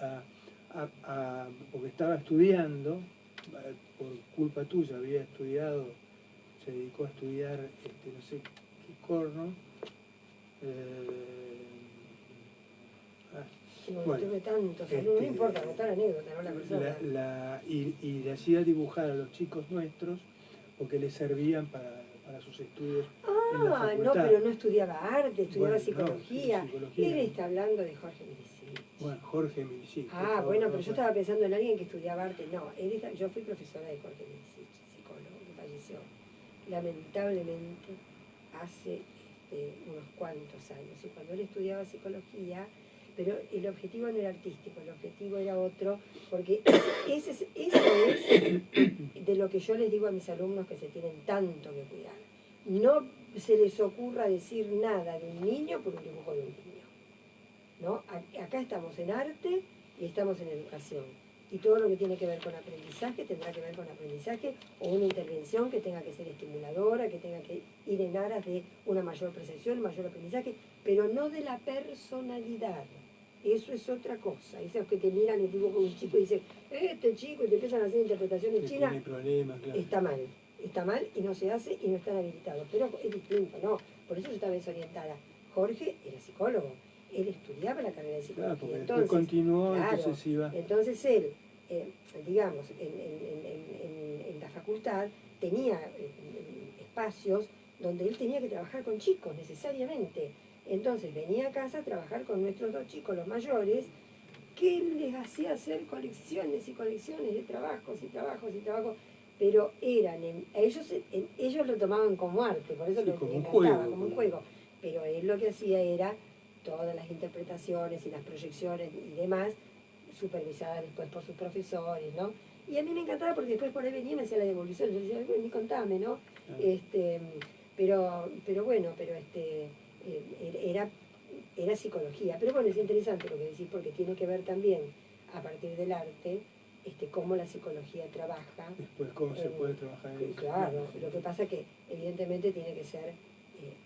[SPEAKER 1] porque estaba estudiando, por culpa tuya había estudiado, se dedicó a estudiar, no sé qué corno.
[SPEAKER 2] Bueno, tuve tantos alumnos, no importa, contar anécdota, no la persona.
[SPEAKER 1] Y le hacía dibujar a los chicos nuestros porque les servían para sus estudios en la facultad.
[SPEAKER 2] No, pero no estudiaba arte, estudiaba psicología.
[SPEAKER 1] No, psicología.
[SPEAKER 2] Él está hablando de Jorge Milicic.
[SPEAKER 1] Bueno, Jorge Milicic.
[SPEAKER 2] Bueno, pero yo estaba pensando en alguien que estudiaba arte. No, yo fui profesora de Jorge Milicic, psicólogo, que falleció lamentablemente hace unos cuantos años. Y cuando él estudiaba psicología, pero el objetivo no era artístico, el objetivo era otro, porque eso es de lo que yo les digo a mis alumnos que se tienen tanto que cuidar. No se les ocurra decir nada de un niño por un dibujo de un niño, ¿no? Acá estamos en arte y estamos en educación. Y todo lo que tiene que ver con aprendizaje tendrá que ver con aprendizaje o una intervención que tenga que ser estimuladora, que tenga que ir en aras de una mayor percepción, mayor aprendizaje, pero no de la personalidad. Eso es otra cosa. Esos que te miran el dibujo de un chico y dicen, este chico, y te empiezan a hacer interpretaciones chinas,
[SPEAKER 1] tiene problemas, claro.
[SPEAKER 2] Está mal y no se hace y no están habilitados. Pero es distinto, ¿no? Por eso yo estaba desorientada. Jorge era psicólogo, él estudiaba la carrera de psicología.
[SPEAKER 1] Claro, porque entonces continuó, claro, entonces iba.
[SPEAKER 2] Entonces él, digamos, en la facultad tenía espacios donde él tenía que trabajar con chicos necesariamente. Entonces venía a casa a trabajar con nuestros dos chicos, los mayores, que él les hacía hacer colecciones y colecciones de trabajos y trabajos y trabajos, pero ellos lo tomaban como arte, por eso
[SPEAKER 1] sí,
[SPEAKER 2] les encantaba, como un juego. Pero él lo que hacía era todas las interpretaciones y las proyecciones y demás, supervisadas después por sus profesores, ¿no? Y a mí me encantaba porque después por ahí venía y me hacía la devolución, yo decía, ni contame, ¿no? Pero bueno, era psicología. Pero bueno, es interesante lo que decís porque tiene que ver también, a partir del arte, cómo la psicología trabaja.
[SPEAKER 1] Después, cómo se puede trabajar en eso.
[SPEAKER 2] Claro, lo que pasa es que evidentemente tiene que ser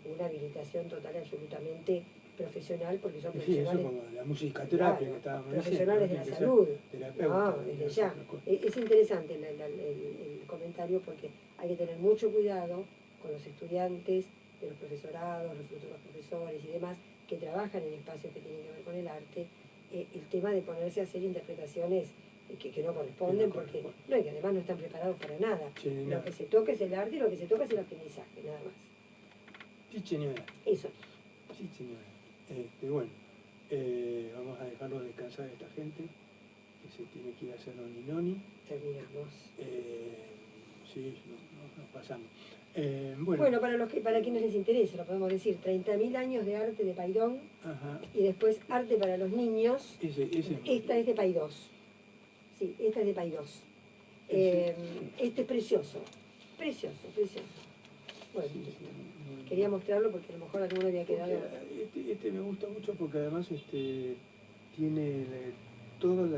[SPEAKER 2] una habilitación total y absolutamente profesional, porque son profesionales.
[SPEAKER 1] Sí, eso como la musicoterapia, que estábamos
[SPEAKER 2] profesionales
[SPEAKER 1] diciendo,
[SPEAKER 2] de la salud.
[SPEAKER 1] Terapeuta,
[SPEAKER 2] desde ya. Es interesante el comentario porque hay que tener mucho cuidado con los estudiantes, de los profesorados, los futuros profesores y demás, que trabajan en espacios que tienen que ver con el arte, el tema de ponerse a hacer interpretaciones que no corresponden, porque no, y que además no están preparados para nada.
[SPEAKER 1] Sí,
[SPEAKER 2] lo que se toca es el arte y lo que se toca es el aprendizaje, nada más.
[SPEAKER 1] Sí, señora.
[SPEAKER 2] Eso.
[SPEAKER 1] Sí, señora. Bueno, vamos a dejarlo descansar a esta gente, que se tiene que ir a hacer noni.
[SPEAKER 2] Terminamos.
[SPEAKER 1] Sí, nos pasamos.
[SPEAKER 2] Bueno, para quienes les interesa, lo podemos decir, 30.000 años de arte de Paidón. Ajá. Y después arte para los niños. Esta es de Paidós. Sí, esta es de Paidós. Este es precioso. Precioso. Bueno, quería mostrarlo porque a lo mejor alguno había quedado...
[SPEAKER 1] Este me gusta mucho porque además tiene todas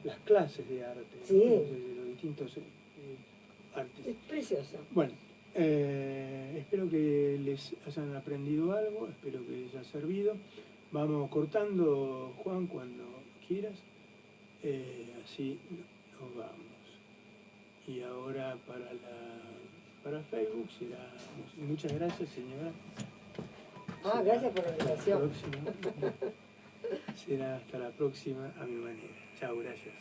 [SPEAKER 1] las clases de arte,
[SPEAKER 2] sí,
[SPEAKER 1] ¿no? De los distintos artes.
[SPEAKER 2] Es precioso.
[SPEAKER 1] Bueno, espero que les hayan aprendido algo, espero que les haya servido. Vamos cortando, Juan, cuando quieras. Así nos vamos. Y ahora para Facebook será... Muchas gracias, señora.
[SPEAKER 2] Gracias por la invitación.
[SPEAKER 1] Será hasta la próxima a mi manera. Chao, gracias.